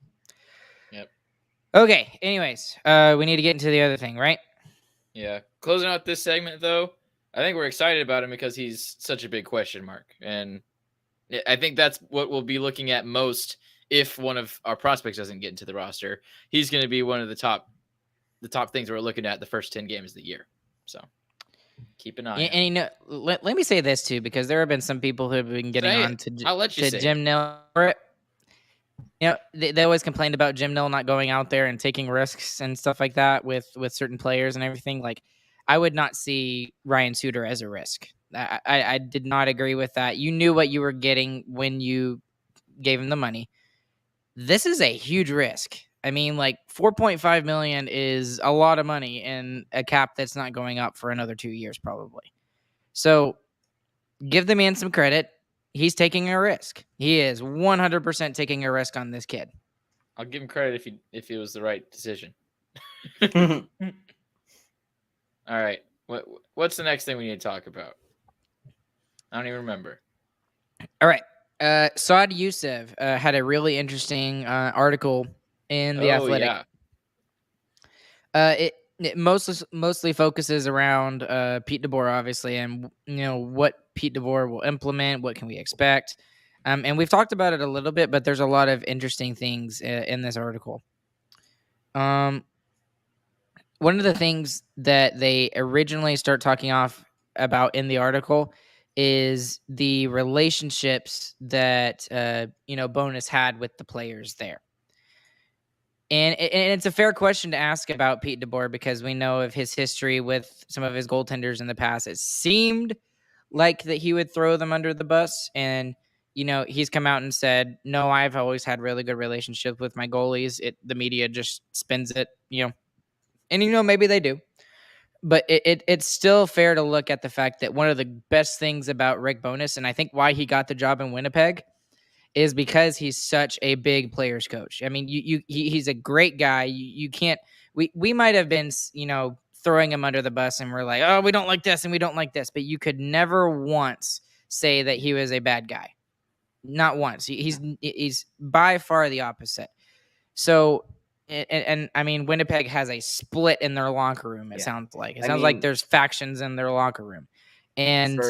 Yep. Okay. Anyways, we need to get into the other thing, right? Yeah. Closing out this segment, though, I think we're excited about him because he's such a big question mark, and I think that's what we'll be looking at most if one of our prospects doesn't get into the roster. He's going to be one of the top things we're looking at the first 10 games of the year. So keep an eye. And let me say this too, because there have been some people who have been getting on to I'll let you say Jim Nail for it. they always complained about Jim Nill not going out there and taking risks and stuff like that with certain players and everything. Like, I would not see Ryan Suter as a risk. I did not agree with that. You knew what you were getting when you gave him the money. This is a huge risk. I mean, like, $4.5 million is a lot of money in a cap that's not going up for another 2 years probably. So give the man some credit. He's taking a risk. He is 100% taking a risk on this kid. I'll give him credit if it was the right decision. All right. What's the next thing we need to talk about? I don't even remember. All right. Saad Youssef had a really interesting article in The Athletic. Yeah. It mostly focuses around Pete DeBoer, obviously, and what Pete DeBoer will implement. What can we expect? And we've talked about it a little bit, but there's a lot of interesting things in this article. One of the things that they originally start talking off about in the article is the relationships that Bonus had with the players there. And it's a fair question to ask about Pete DeBoer because we know of his history with some of his goaltenders in the past. It seemed like that he would throw them under the bus. And, he's come out and said, no, I've always had really good relationships with my goalies. The media just spins it, and, maybe they do. But it's still fair to look at the fact that one of the best things about Rick Bowness, and I think why he got the job in Winnipeg, is because he's such a big players coach. I mean, he's a great guy. You can't. We might have been, throwing him under the bus, and we're like, oh, we don't like this and we don't like this, but you could never once say that he was a bad guy. Not once. He's by far the opposite. So. And I mean, Winnipeg has a split in their locker room. It sounds like like there's factions in their locker room. And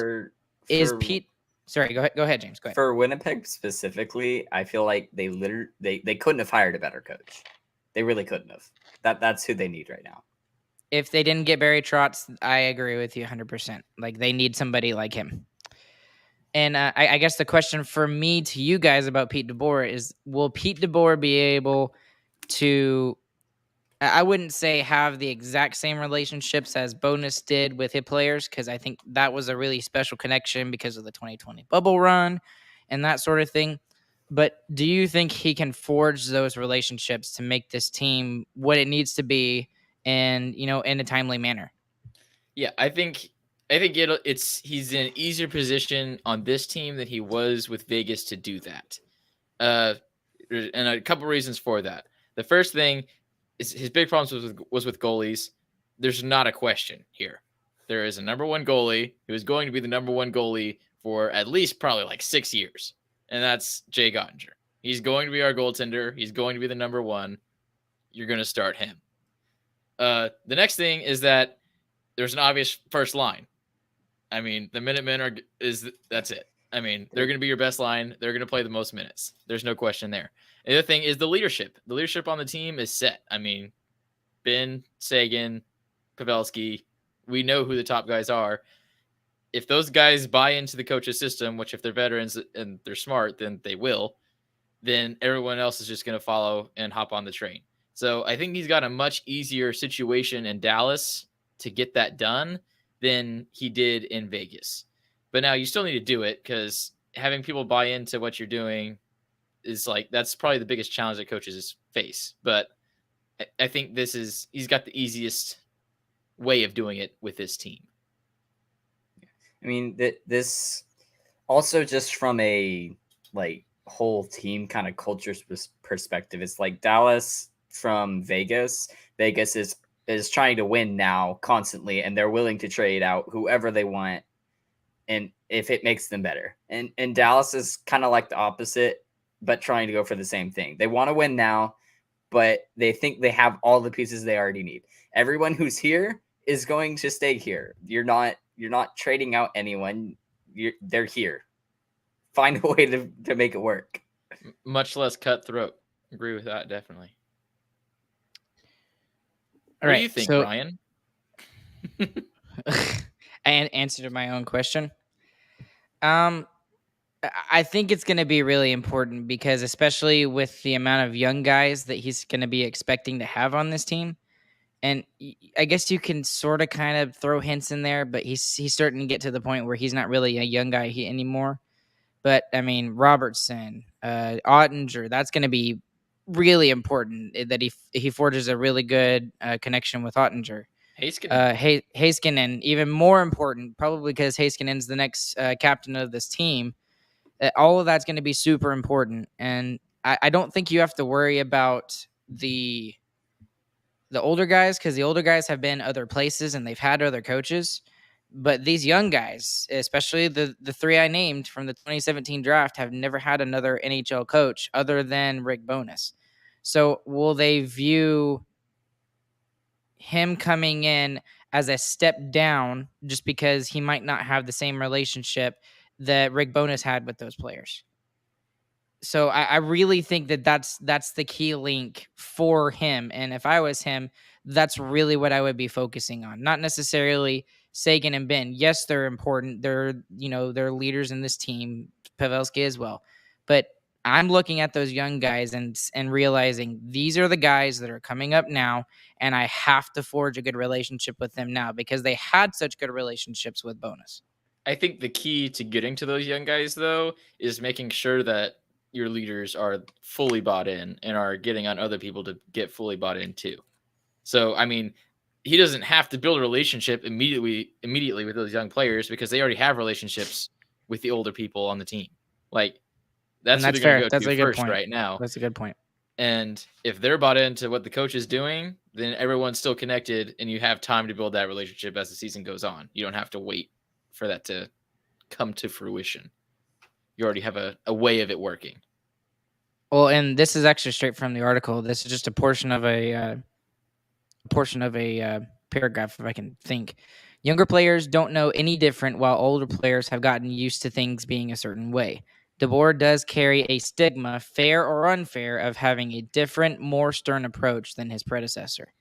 is Pete? Sorry, go ahead, James. Go ahead. For Winnipeg specifically, I feel like they couldn't have hired a better coach. They really couldn't have. That's who they need right now. If they didn't get Barry Trotz, I agree with you 100%. Like, they need somebody like him. And I guess the question for me to you guys about Pete DeBoer is: will Pete DeBoer be able to, I wouldn't say have the exact same relationships as Bonus did with his players, because I think that was a really special connection because of the 2020 bubble run and that sort of thing. But do you think he can forge those relationships to make this team what it needs to be and, in a timely manner? Yeah, I think he's in an easier position on this team than he was with Vegas to do that. And a couple reasons for that. The first thing is his big problems was with goalies. There's not a question here. There is a number one goalie who is going to be the number one goalie for at least probably like 6 years, and that's Jay Gottinger. He's going to be our goaltender. He's going to be the number one. You're going to start him. The next thing is that there's an obvious first line. I mean, the Minutemen that's it. I mean, they're going to be your best line. They're going to play the most minutes. There's no question there. The other thing is the leadership. The leadership on the team is set. I mean, Ben, Sagan, Pavelski, we know who the top guys are. If those guys buy into the coach's system, which if they're veterans and they're smart, then they will, then everyone else is just going to follow and hop on the train. So I think he's got a much easier situation in Dallas to get that done than he did in Vegas. But now you still need to do it, because having people buy into what you're doing is that's probably the biggest challenge that coaches face. But I think he's got the easiest way of doing it with this team. I mean, this also, just from a whole team kind of culture perspective, it's like Dallas from Vegas. Vegas is trying to win now constantly, and they're willing to trade out whoever they want, and if it makes them better. And Dallas is kind of like the opposite, but trying to go for the same thing. They want to win now, but they think they have all the pieces they already need. Everyone who's here is going to stay here. You're not trading out anyone. They're here. Find a way to make it work. Much less cutthroat. Agree with that, definitely. All what right, do you think, so, Ryan? I answered my own question. I think it's going to be really important because especially with the amount of young guys that he's going to be expecting to have on this team. And I guess you can sort of kind of throw hints in there, but he's starting to get to the point where he's not really a young guy anymore. But I mean, Robertson, Ottinger, that's going to be really important that he forges a really good connection with Ottinger. Heiskanen, even more important, probably because Heiskanen's the next captain of this team. All of that's going to be super important, and I don't think you have to worry about the older guys because the older guys have been other places and they've had other coaches. But these young guys, especially the three I named from the 2017 draft, have never had another NHL coach other than Rick Bowness. So will they view him coming in as a step down just because he might not have the same relationship that Rick Bowness had with those players? So I really think that's the key link for him. And if I was him, that's really what I would be focusing on. Not necessarily Sagan and Ben. Yes, they're important. They're leaders in this team, Pavelski as well. But I'm looking at those young guys and realizing these are the guys that are coming up now, and I have to forge a good relationship with them now because they had such good relationships with Bonus. I think the key to getting to those young guys, though, is making sure that your leaders are fully bought in and are getting on other people to get fully bought in too. So, I mean, he doesn't have to build a relationship immediately with those young players because they already have relationships with the older people on the team. Like, that's what they're going to go to first right now. That's a good point. And if they're bought into what the coach is doing, then everyone's still connected and you have time to build that relationship as the season goes on. You don't have to wait for that to come to fruition. You already have a way of it working. Well, and this is actually straight from the article. This is just a portion of a paragraph, if I can think. Younger players don't know any different, while older players have gotten used to things being a certain way. DeBoer does carry a stigma, fair or unfair, of having a different, more stern approach than his predecessor.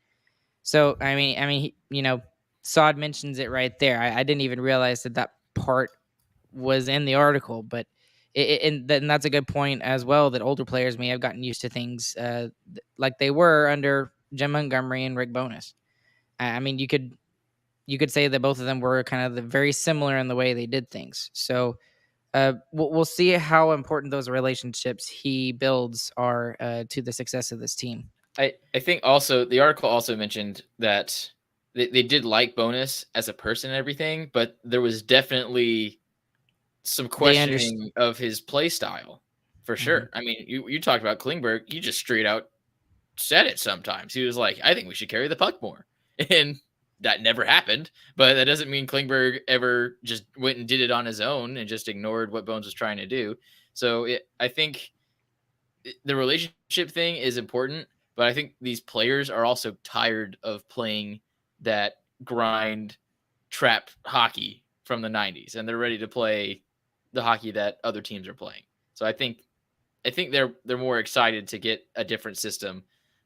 So, I mean, Saad mentions it right there. I didn't even realize that part was in the article, but and that's a good point as well, that older players may have gotten used to things like they were under Jim Montgomery and Rick Bowness. I mean, you could say that both of them were kind of very similar in the way they did things. So we'll see how important those relationships he builds are to the success of this team. I think also the article also mentioned that they did like Bowness as a person and everything, but there was definitely some questioning of his play style for sure. I mean, you talked about Klingberg. You just straight out said it sometimes. He was like, I think we should carry the puck more. And that never happened. But that doesn't mean Klingberg ever just went and did it on his own and just ignored what Bones was trying to do. So I think the relationship thing is important. But I think these players are also tired of playing that grind trap hockey from the 90s. And they're ready to play the hockey that other teams are playing. So I think they're more excited to get a different system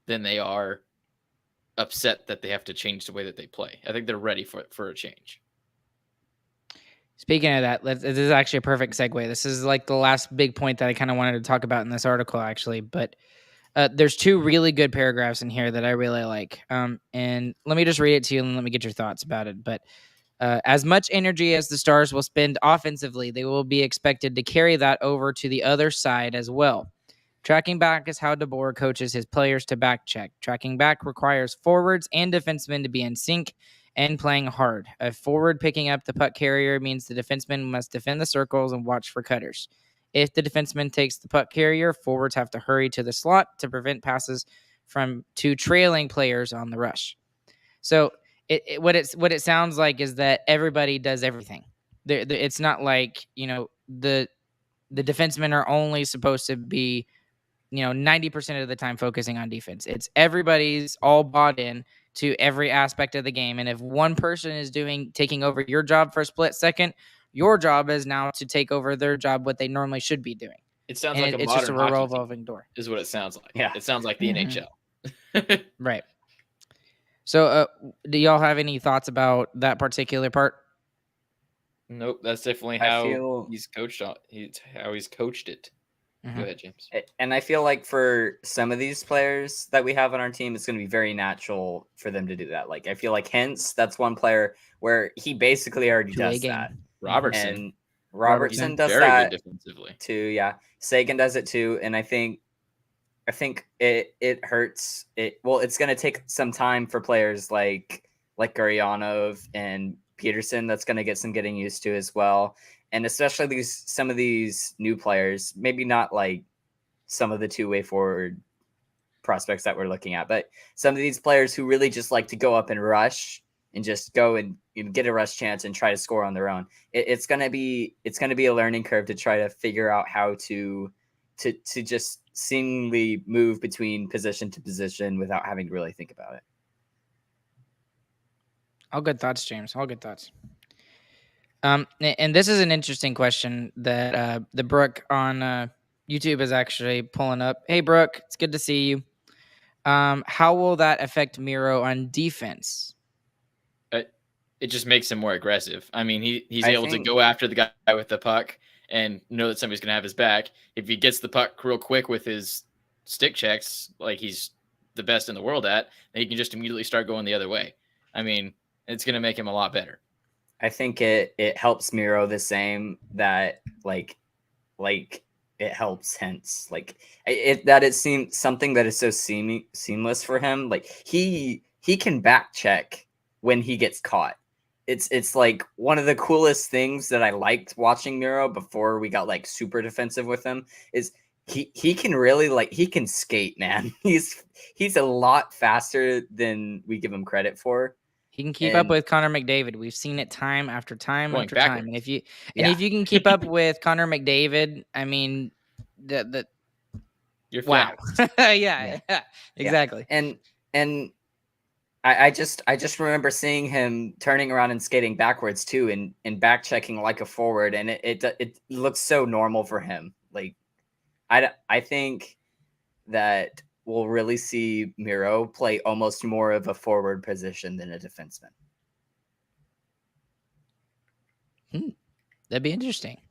than they are upset that they have to change the way that they play. I think they're ready for a change. Speaking of that, this is actually a perfect segue. This is like the last big point that I kind of wanted to talk about in this article, actually. But there's two really good paragraphs in here that I really like. And let me just read it to you and let me get your thoughts about it. But as much energy as the Stars will spend offensively, they will be expected to carry that over to the other side as well. Tracking back is how DeBoer coaches his players to back check. Tracking back requires forwards and defensemen to be in sync and playing hard. A forward picking up the puck carrier means the defenseman must defend the circles and watch for cutters. If the defenseman takes the puck carrier, forwards have to hurry to the slot to prevent passes from two trailing players on the rush. So what it sounds like is that everybody does everything. It's not like, the defensemen are only supposed to be 90% of the time focusing on defense. It's everybody's all bought in to every aspect of the game. And if one person is taking over your job for a split second, your job is now to take over their job, what they normally should be doing. It sounds like it's just a revolving door is what it sounds like. Yeah. It sounds like the NHL. Right. So do y'all have any thoughts about that particular part? Nope, that's definitely how he's coached. How he's coached it. Go ahead, James. And I feel like for some of these players that we have on our team, it's going to be very natural for them to do that. Like, I feel like Hintz, that's one player where he basically already does that. Robertson. And Robertson does very that good defensively too. Yeah. Sagan does it too. And I think it hurts. It's going to take some time for players like Guryanov and Peterson. That's going to get some getting used to as well. And especially some of these new players, maybe not like some of the two-way forward prospects that we're looking at, but some of these players who really just like to go up and rush and just go and get a rush chance and try to score on their own. It's gonna be a learning curve to try to figure out how to just seemingly move between position to position without having to really think about it. All good thoughts, James. All good thoughts. And this is an interesting question that the Brooke on YouTube is actually pulling up. Hey, Brooke, it's good to see you. How will that affect Miro on defense? It just makes him more aggressive. I mean, he's able to go after the guy with the puck and know that somebody's going to have his back. If he gets the puck real quick with his stick checks, like he's the best in the world at, then he can just immediately start going the other way. I mean, it's going to make him a lot better. I think it helps Miro the same that like it helps Hintz. Like it seems something that is so seamless for him. Like he can back check when he gets caught. It's like one of the coolest things that I liked watching Miro before we got like super defensive with him is he can really he can skate, man. He's a lot faster than we give him credit for. He can keep up with Connor McDavid. We've seen it time after time after backwards. time. And if you can keep up with Connor McDavid, I mean, you're wow. yeah, exactly. And I just remember seeing him turning around and skating backwards too, and back checking like a forward, and it looks so normal for him. Like I think that we'll really see Miro play almost more of a forward position than a defenseman. That'd be interesting.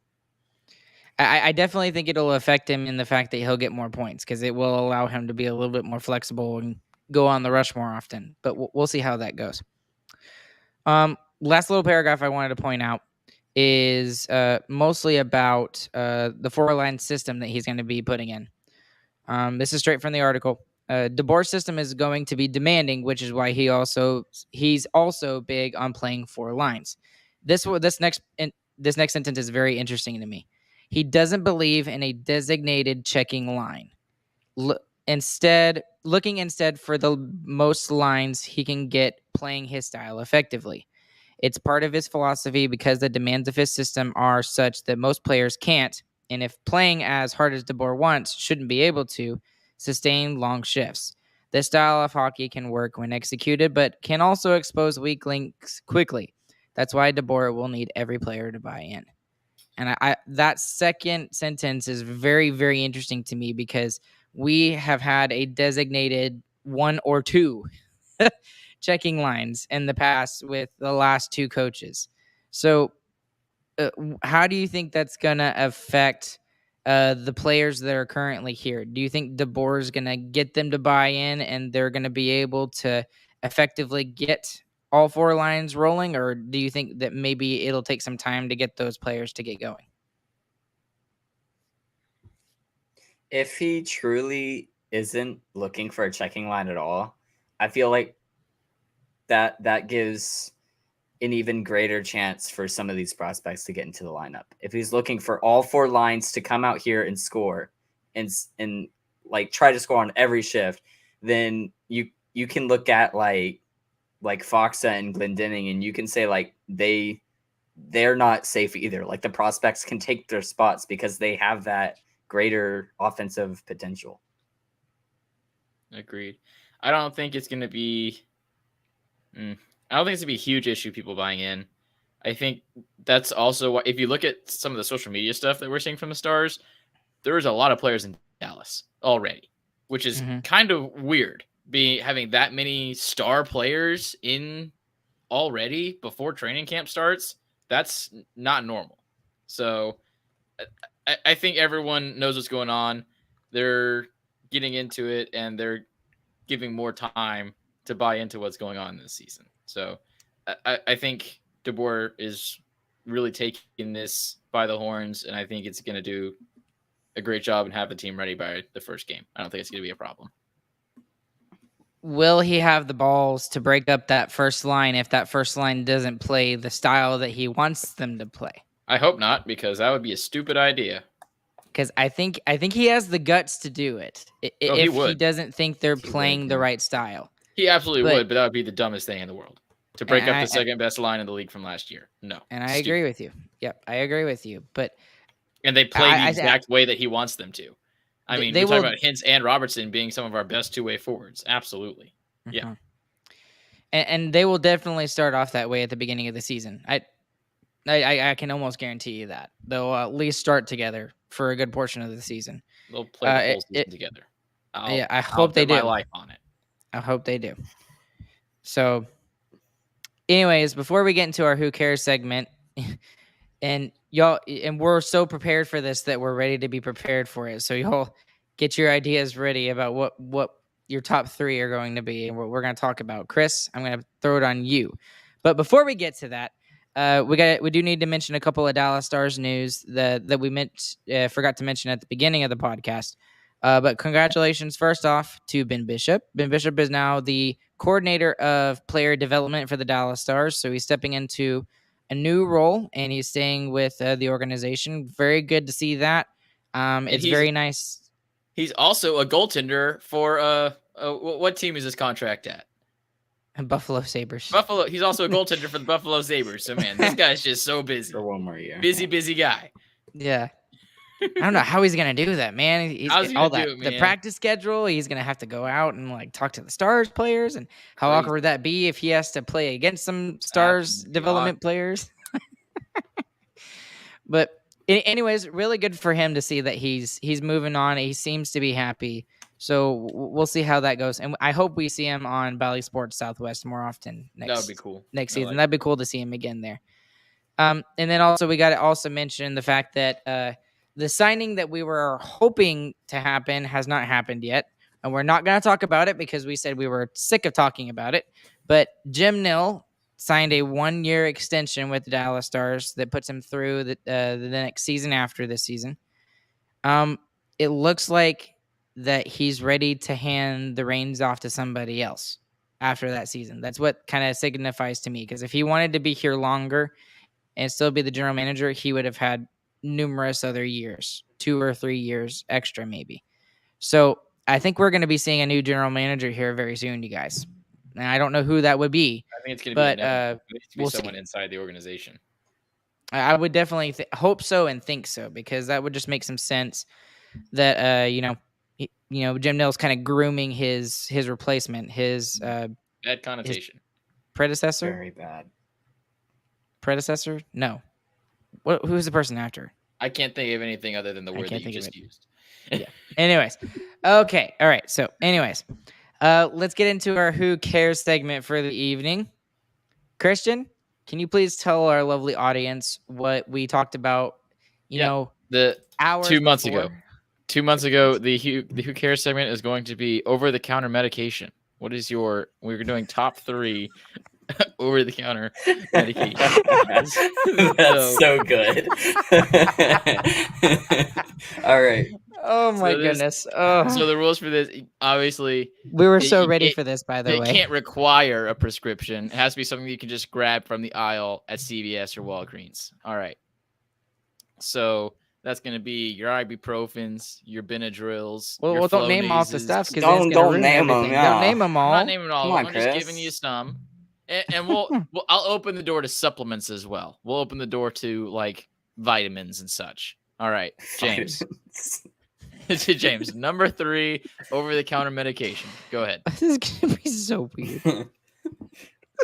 I definitely think it'll affect him in the fact that he'll get more points because it will allow him to be a little bit more flexible and go on the rush more often. But we'll see how that goes. Last little paragraph I wanted to point out is mostly about the four-line system that he's going to be putting in. This is straight from the article. DeBoer's system is going to be demanding, which is why he's also big on playing four lines. This next sentence is very interesting to me. He doesn't believe in a designated checking line. Looking instead for the most lines he can get playing his style effectively. It's part of his philosophy because the demands of his system are such that most players can't, and if playing as hard as DeBoer wants, shouldn't be able to sustain long shifts. This style of hockey can work when executed, but can also expose weak links quickly. That's why DeBoer will need every player to buy in. And that second sentence is very, very interesting to me because we have had a designated one or two checking lines in the past with the last two coaches. So how do you think that's going to affect the players that are currently here? Do you think DeBoer is going to get them to buy in and they're going to be able to effectively get all four lines rolling, or do you think that maybe it'll take some time to get those players to get going? If he truly isn't looking for a checking line at all, I feel like that gives an even greater chance for some of these prospects to get into the lineup. If he's looking for all four lines to come out here and score and like try to score on every shift, then you can look at like Foxa and Glendening, and you can say like they're not safe either. Like the prospects can take their spots because they have that greater offensive potential. Agreed. I don't think it's going to be a huge issue, people buying in. I think that's also why, if you look at some of the social media stuff that we're seeing from the Stars, there's a lot of players in Dallas already, which is kind of weird, having that many star players in already before training camp starts. That's not normal. So I think everyone knows what's going on. They're getting into it, and they're giving more time to buy into what's going on this season. So I think DeBoer is really taking this by the horns, and I think it's going to do a great job and have the team ready by the first game. I don't think it's going to be a problem. Will he have the balls to break up that first line if that first line doesn't play the style that he wants them to play? I hope not, because that would be a stupid idea. Because I think he has the guts to do it if he doesn't think they're playing the right style. He absolutely would, but that would be the dumbest thing in the world. To break up the second best line in the league from last year. No. And I agree with you. Yep, I agree with you. And they play the exact way that he wants them to. I mean, we're talking about Hintz and Robertson being some of our best two-way forwards. Absolutely. Mm-hmm. Yeah. And they will definitely start off that way at the beginning of the season. I can almost guarantee you that. They'll at least start together for a good portion of the season. They'll play the whole season together. I hope they do. My life on it. I hope they do. So, anyways, before we get into our Who Cares segment, and we're so prepared for this that we're ready to be prepared for it. So y'all get your ideas ready about what your top 3 are going to be and what we're going to talk about. Chris, I'm going to throw it on you. But before we get to that, we do need to mention a couple of Dallas Stars news that we forgot to mention at the beginning of the podcast. But congratulations, first off, to Ben Bishop. Ben Bishop is now the coordinator of player development for the Dallas Stars, so he's stepping into a new role, and he's staying with the organization. Very good to see that. It's very nice. He's also a goaltender for what team is this contract at? Buffalo Sabres. Buffalo. He's also a goaltender for the Buffalo Sabres. So, man, this guy's just so busy. For one more year. Busy guy. Yeah. I don't know how he's going to do that, man. The practice schedule, he's going to have to go out and talk to the Stars players, and how awkward would that be if he has to play against some Stars development players. But anyways, really good for him to see that he's moving on. He seems to be happy. So we'll see how that goes. And I hope we see him on Bally Sports Southwest more often that would be cool. Next season. That'd be cool to see him again there. And then also we got to also mention the fact that the signing that we were hoping to happen has not happened yet. And we're not going to talk about it because we said we were sick of talking about it. But Jim Nill signed a 1-year extension with the Dallas Stars that puts him through the next season after this season. It looks like that he's ready to hand the reins off to somebody else after that season. That's what kind of signifies to me, because if he wanted to be here longer and still be the general manager, he would have had numerous other years, 2 or 3 years extra maybe. So I think we're going to be seeing a new general manager here very soon, you guys. And I don't know who that would be. I think it's going to be someone someone inside the organization. I would definitely hope so and think so, because that would just make some sense that Jim Nill's kind of grooming his replacement, his bad connotation. His predecessor. Very bad. Predecessor? No. Who's the person after? I can't think of anything other than the word that you just used. Yeah. Anyways. Okay. All right. So, let's get into our Who Cares segment for the evening. Christian, can you please tell our lovely audience what we talked about, the hours 2 months before? Ago? 2 months ago, the Who Cares segment is going to be over-the-counter medication. What is we're doing top 3 over-the-counter medication. That's so good. All right. Oh my goodness. Oh. So the rules for this, obviously, we were so ready for this, by the way. It can't require a prescription. It has to be something you can just grab from the aisle at CVS or Walgreens. All right. So that's going to be your ibuprofens, your Benadryls. Well, don't name all the stuff, because don't name them. Yeah. Don't name them all. I'm not naming all. I'm just giving you some, and I'll open the door to supplements as well. We'll open the door to vitamins and such. All right, James. James, number 3 over-the-counter medication. Go ahead. This is going to be so weird.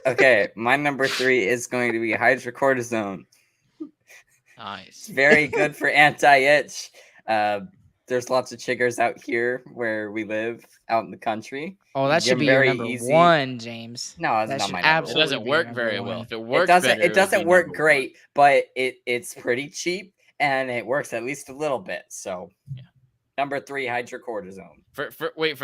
Okay, my number 3 is going to be hydrocortisone. Nice. It's very good for anti-itch. there's lots of chiggers out here where we live, out in the country. Oh, You that get should 'em be your very number easy. one, James. No, it's That not should my number It one. absolutely doesn't be your work number very one. well. If it It worked doesn't. better, It doesn't work number great, but it's pretty cheap and it works at least a little bit. So, Yeah. number 3, hydrocortisone. For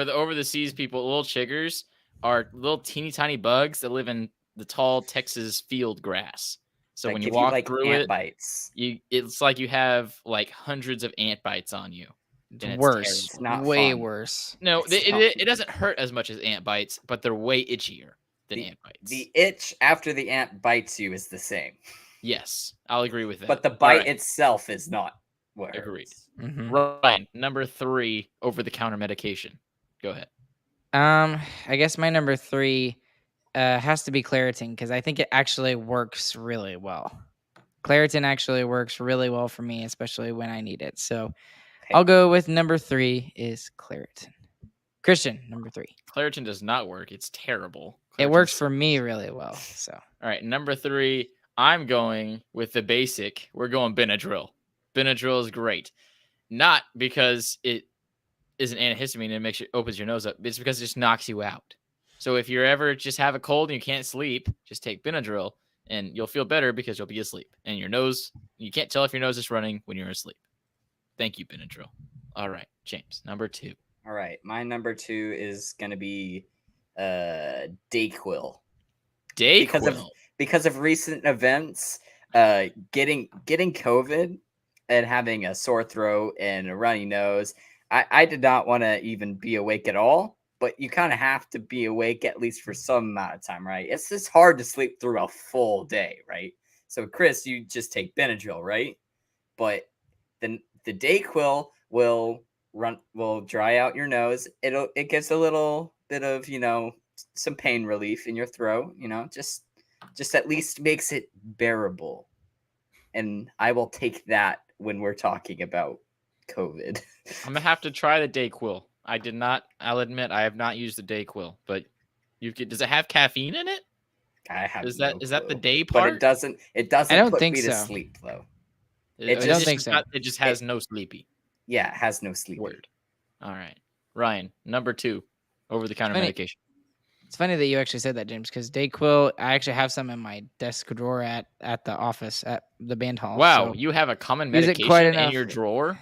the over the seas people, little chiggers are little teeny tiny bugs that live in the tall Texas field grass. So That when you give walk like through ant it, bites. it's like you have like hundreds of ant bites on you. It's And worse. It's not way fun. worse. No, It's not it doesn't hurt as much as ant bites, but they're way itchier than ant bites. The itch after the ant bites you is the same, Yes, I'll agree with that. but the All bite right, itself is not what agreed. hurts. Mhm. Ryan, number 3, over the counter medication. Go ahead. I guess my number 3 has to be Claritin because I think it actually works really well. Claritin actually works really well for me, especially when I need it. So Okay. I'll go with number 3 is Claritin. Christian, number 3. Claritin does not work. It's terrible. It Claritin works sucks. for me really well. So All right, number 3, I'm going with the basic. We're going Benadryl. Benadryl is great. Not because it is an antihistamine and it makes you opens your nose up. It's because it just knocks you out. So if you ever just have a cold and you can't sleep, just take Benadryl and you'll feel better because you'll be asleep. And your nose, you can't tell if your nose is running when you're asleep. Thank you, Benadryl. All right, James, number 2. All right, my number 2 is gonna be Dayquil. Dayquil. Because of recent events, getting COVID and having a sore throat and a runny nose, I did not want to even be awake at all. But you kind of have to be awake at least for some amount of time, right? It's just hard to sleep through a full day, right? So, Chris, you just take Benadryl, right? But the Dayquil will dry out your nose. It gives a little bit of some pain relief in your throat. Just at least makes it bearable. And I will take that when we're talking about COVID. I'm gonna have to try the Dayquil. I'll admit I have not used the Dayquil, but does it have caffeine in it? I have Is no that the clue. day But part? it doesn't don't put think me to so. sleep though. I don't think so. It just has no sleepy. Yeah, it has no sleep. Word. All right, Ryan, number 2, over the counter Funny. medication. it's funny that you actually said that, James, because Dayquil, I actually have some in my desk drawer at the office at the band hall. Wow, so you have a common use it medication quite in enough. your drawer?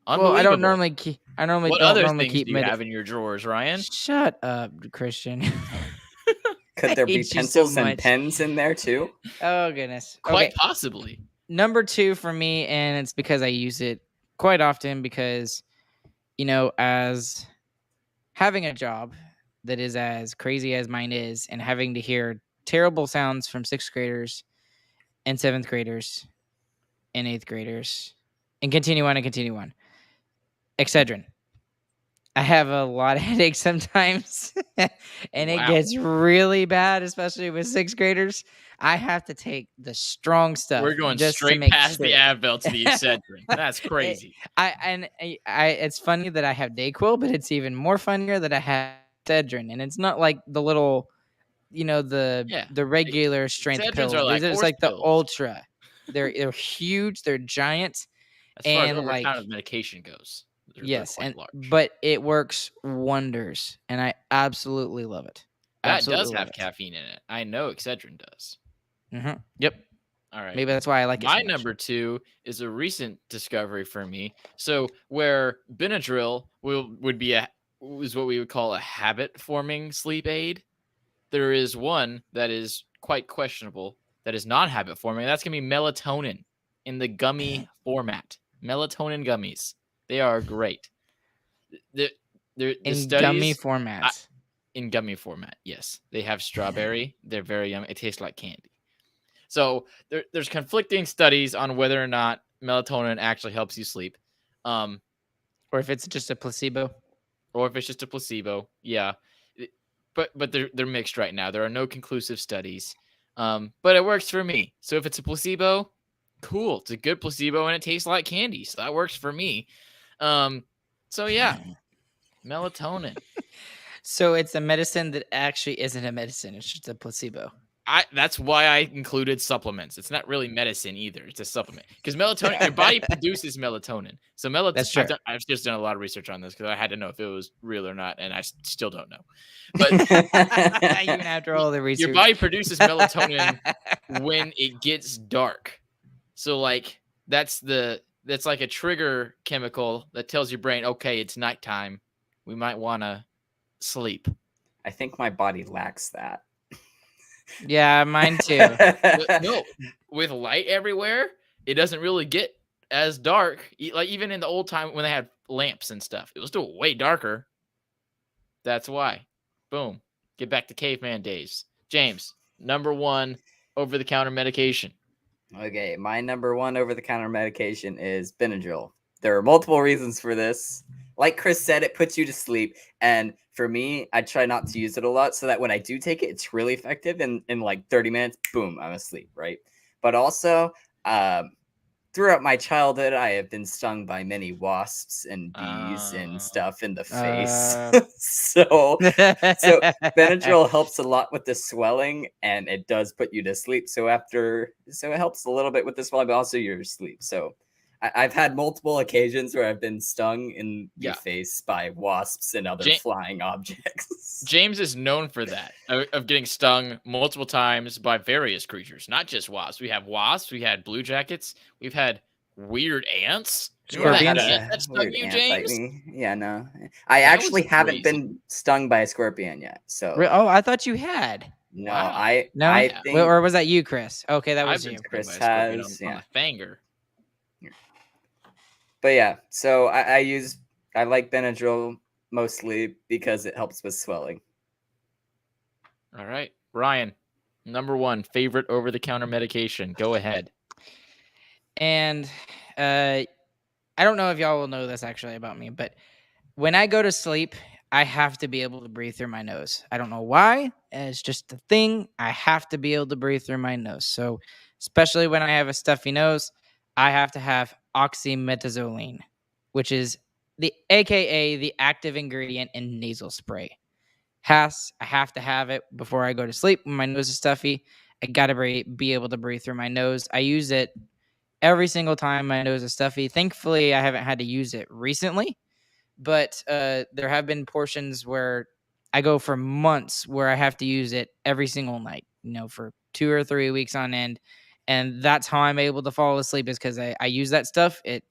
Well, I don't Unbelievable. normally keep. I normally What don't other normally things keep do you have in your drawers, Ryan? Shut up, Christian. Could there be hate you so pencils and much. pens in there too? Oh goodness. Quite Okay. possibly. Number 2 for me, and it's because I use it quite often because, as having a job that is as crazy as mine is and having to hear terrible sounds from 6th graders and 7th graders and 8th graders and continue on. Excedrin. I have a lot of headaches sometimes and it Wow. gets really bad, especially with 6th graders. I have to take the strong stuff. We're going just to straight make past the sure. Advil to the Excedrin. That's crazy. It's funny that I have Dayquil, but it's even more funnier that I have Excedrin, and it's not like the little, the regular strength Excedrins pills. are like It's horse like the pills. ultra. They're huge. They're giant. As far as and, over counter like- medication goes. They're Yes, quite large. but it works wonders, and I absolutely love it. That Absolutely does love have it. caffeine in it. I know Excedrin does. Yep. All right. Maybe that's why I like it. My so much. number 2 is a recent discovery for me. So where Benadryl would be is what we would call a habit-forming sleep aid, there is one that is quite questionable that is not habit-forming. That's going to be melatonin in the gummy format. Melatonin gummies. They are great. The in studies, gummy formats. in gummy format, yes. They have strawberry. They're very yummy. It tastes like candy. So there's conflicting studies on whether or not melatonin actually helps you sleep. Or if it's just a placebo. Or if it's just a placebo. Yeah. But they're mixed right now. There are no conclusive studies. But it works for me. So if it's a placebo, cool. It's a good placebo and it tastes like candy. So that works for me. So yeah. Melatonin. So it's a medicine that actually isn't a medicine. It's just a placebo. That's why I included supplements. It's not really medicine either. It's a supplement because melatonin, your body produces melatonin. So That's true. I've just done a lot of research on this because I had to know if it was real or not, and I still don't know. But Even after all the research, your body produces melatonin when it gets dark. So like that's like a trigger chemical that tells your brain, okay, it's nighttime. We might want to sleep. I think my body lacks that. Yeah, mine too. No, with light everywhere, it doesn't really get as dark. Like even in the old time when they had lamps and stuff, it was still way darker. That's why. Boom. Get back to caveman days. James, number 1 over-the-counter medication. Okay, my number 1 over-the-counter medication is Benadryl. There are multiple reasons for this. Like Chris said, it puts you to sleep. And for me, I try not to use it a lot so that when I do take it, it's really effective. And in like 30 minutes, boom, I'm asleep, right? But also, throughout my childhood, I have been stung by many wasps and bees and stuff in the face. So Benadryl helps a lot with the swelling, and it does put you to sleep. So it helps a little bit with the swelling, but also your sleep. So I've had multiple occasions where I've been stung in the face by wasps and other flying objects. James is known for that, of getting stung multiple times by various creatures, not just wasps. We have wasps, we had blue jackets, we've had weird ants. Scorpions? That stung you, James? Yeah, no. I actually haven't been stung by a scorpion yet. So Oh, I thought you had. No, Wow. I think or was that you, Chris? Okay, that was I've you. been Chris stung by a scorpion has, on a fanger. But yeah, so I like Benadryl mostly because it helps with swelling. All right, Ryan, number 1 favorite over-the-counter medication. Go ahead. And I don't know if y'all will know this actually about me, but when I go to sleep, I have to be able to breathe through my nose. I don't know why. It's just a thing. I have to be able to breathe through my nose. So especially when I have a stuffy nose, I have to have oxymetazoline, which is AKA the active ingredient in nasal spray. I have to have it before I go to sleep when my nose is stuffy. I got to be able to breathe through my nose. I use it every single time my nose is stuffy. Thankfully, I haven't had to use it recently, but there have been portions where I go for months where I have to use it every single night, for 2 or 3 weeks on end. And that's how I'm able to fall asleep is because I use that stuff. It,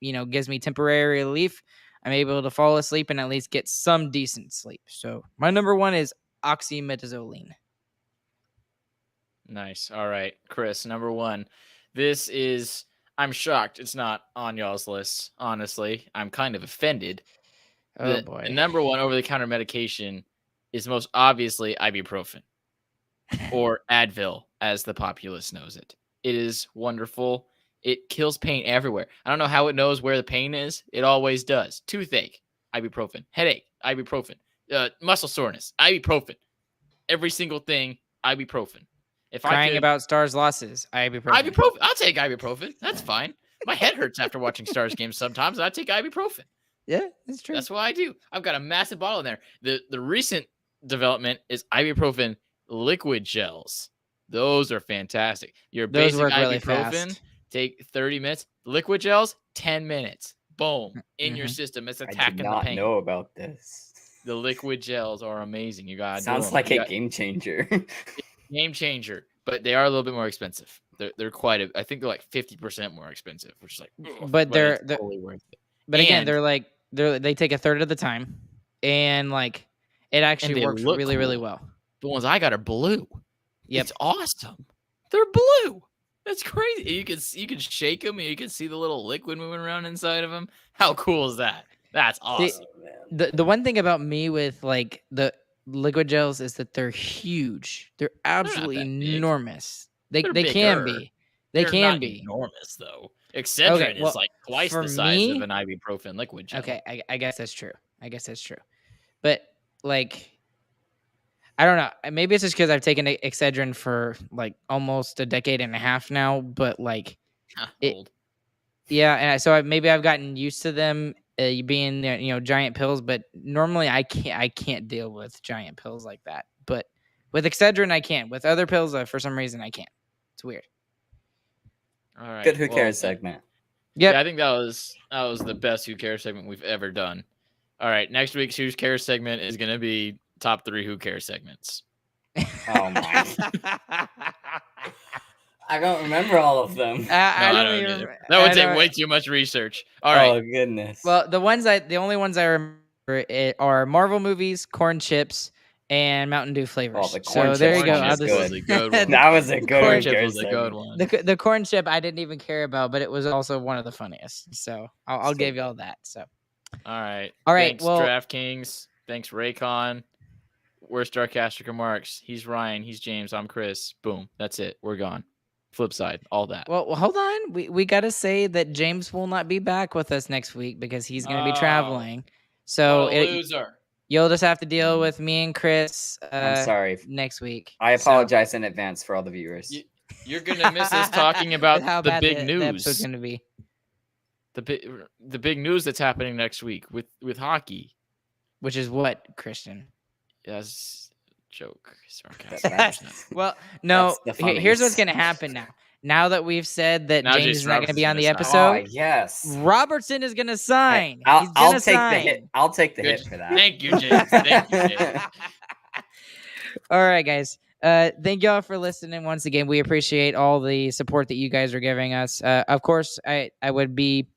gives me temporary relief. I'm able to fall asleep and at least get some decent sleep. So my number 1 is oxymetazoline. Nice. All right, Chris, number 1. This is, I'm shocked it's not on y'all's list, honestly. I'm kind of offended. Oh, boy. The number 1 over-the-counter medication is most obviously ibuprofen or Advil, as the populace knows it. It is wonderful. It kills pain everywhere. I don't know how it knows where the pain is. It always does. Toothache, ibuprofen. Headache, ibuprofen. Muscle soreness, ibuprofen. Every single thing, ibuprofen. Crying about Stars losses, ibuprofen. I'll take ibuprofen. That's fine. My head hurts after watching Stars games sometimes, and I take ibuprofen. Yeah, that's true. That's what I do. I've got a massive bottle in there. The recent development is ibuprofen liquid gels. Those are fantastic. Your Those basic work really ibuprofen fast. take 30 minutes. Liquid gels, 10 minutes. Boom. In your system. It's attacking the pain. I did not know about this. The liquid gels are amazing. You got Sounds like a game changer. Game changer, but they are a little bit more expensive. They're I think they're like 50% more expensive, which is like, but they're totally worth it. But again, they take a third of the time, and like it actually works really, really well. The ones I got are blue. Yep. It's awesome. They're blue. That's crazy. You can shake them, and you can see the little liquid moving around inside of them. How cool is that? That's awesome. The one thing about me with like the liquid gels is that they're huge. They're absolutely enormous. They can be. They're not enormous though. Excedrin is like twice the size of an ibuprofen liquid gel. Okay, I guess that's true. But like, I don't know. Maybe it's just because I've taken Excedrin for like almost a decade and a half now. But like, old. Yeah, and so maybe I've gotten used to them being giant pills. But normally I can't deal with giant pills like that. But With Excedrin, I can. With other pills, for some reason, I can't. It's weird. All right. Good Who Cares segment. Yep. Yeah, I think that was the best Who Cares segment we've ever done. All right, next week's Who Cares segment is going to be top 3 Who Cares segments. Oh my! I don't remember all of them. I don't even either. That would take way too much research. All right. Oh goodness. Well, the only ones I remember are Marvel movies, corn chips, and Mountain Dew flavors. Oh, the corn so there chips you go. one was was a good one. That was a good Corn Who chip Cares was a good segment. one. The corn chip I didn't even care about, but it was also one of the funniest. So I'll give you all that. So all right. Thanks, well, DraftKings. Thanks, Raycon. We're Starcastic Remarks. He's Ryan. He's James. I'm Chris. Boom. That's it. We're gone. Flip side. All that. Well, hold on. We got to say that James will not be back with us next week because he's going to be traveling. So loser. You'll just have to deal with me and Chris. I'm sorry. Next week. I apologize in advance for all the viewers. You're gonna miss us talking about the big news. The episode's going to be the big news that's happening next week with hockey. Which is what, Christian? Yes, joke. Sarcasm. Well, no. That's the Here's what's funniest. going to happen now. Now that we've said that Now James Jason is not going to be on the Robertson's gonna episode, Oh yes. Robertson is going to sign. I'll take the hit. I'll take the Good. hit for that. Thank you, James. Thank you, James. All right, guys. Thank y'all for listening once again. We appreciate all the support that you guys are giving us. Of course, I would be,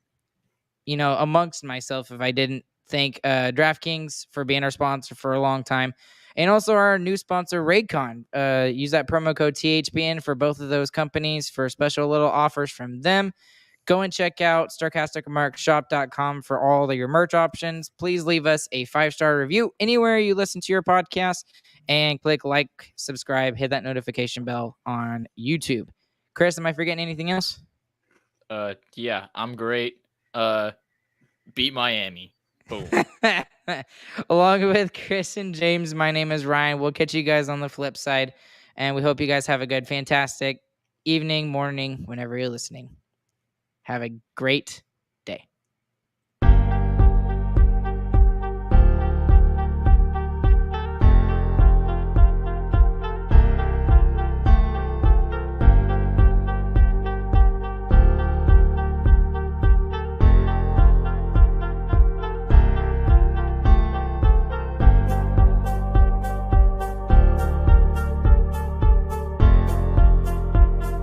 amongst myself if I didn't thank DraftKings for being our sponsor for a long time. And also our new sponsor, Raycon. Use that promo code THPN for both of those companies for special little offers from them. Go and check out StarcasticRemarksShop.com for all of your merch options. Please leave us a 5-star review anywhere you listen to your podcast. And click like, subscribe, hit that notification bell on YouTube. Chris, am I forgetting anything else? Yeah, I'm great. Beat Miami. Boom. Along with Chris and James, my name is Ryan. We'll catch you guys on the flip side. And we hope you guys have a good, fantastic evening, morning, whenever you're listening. Have a great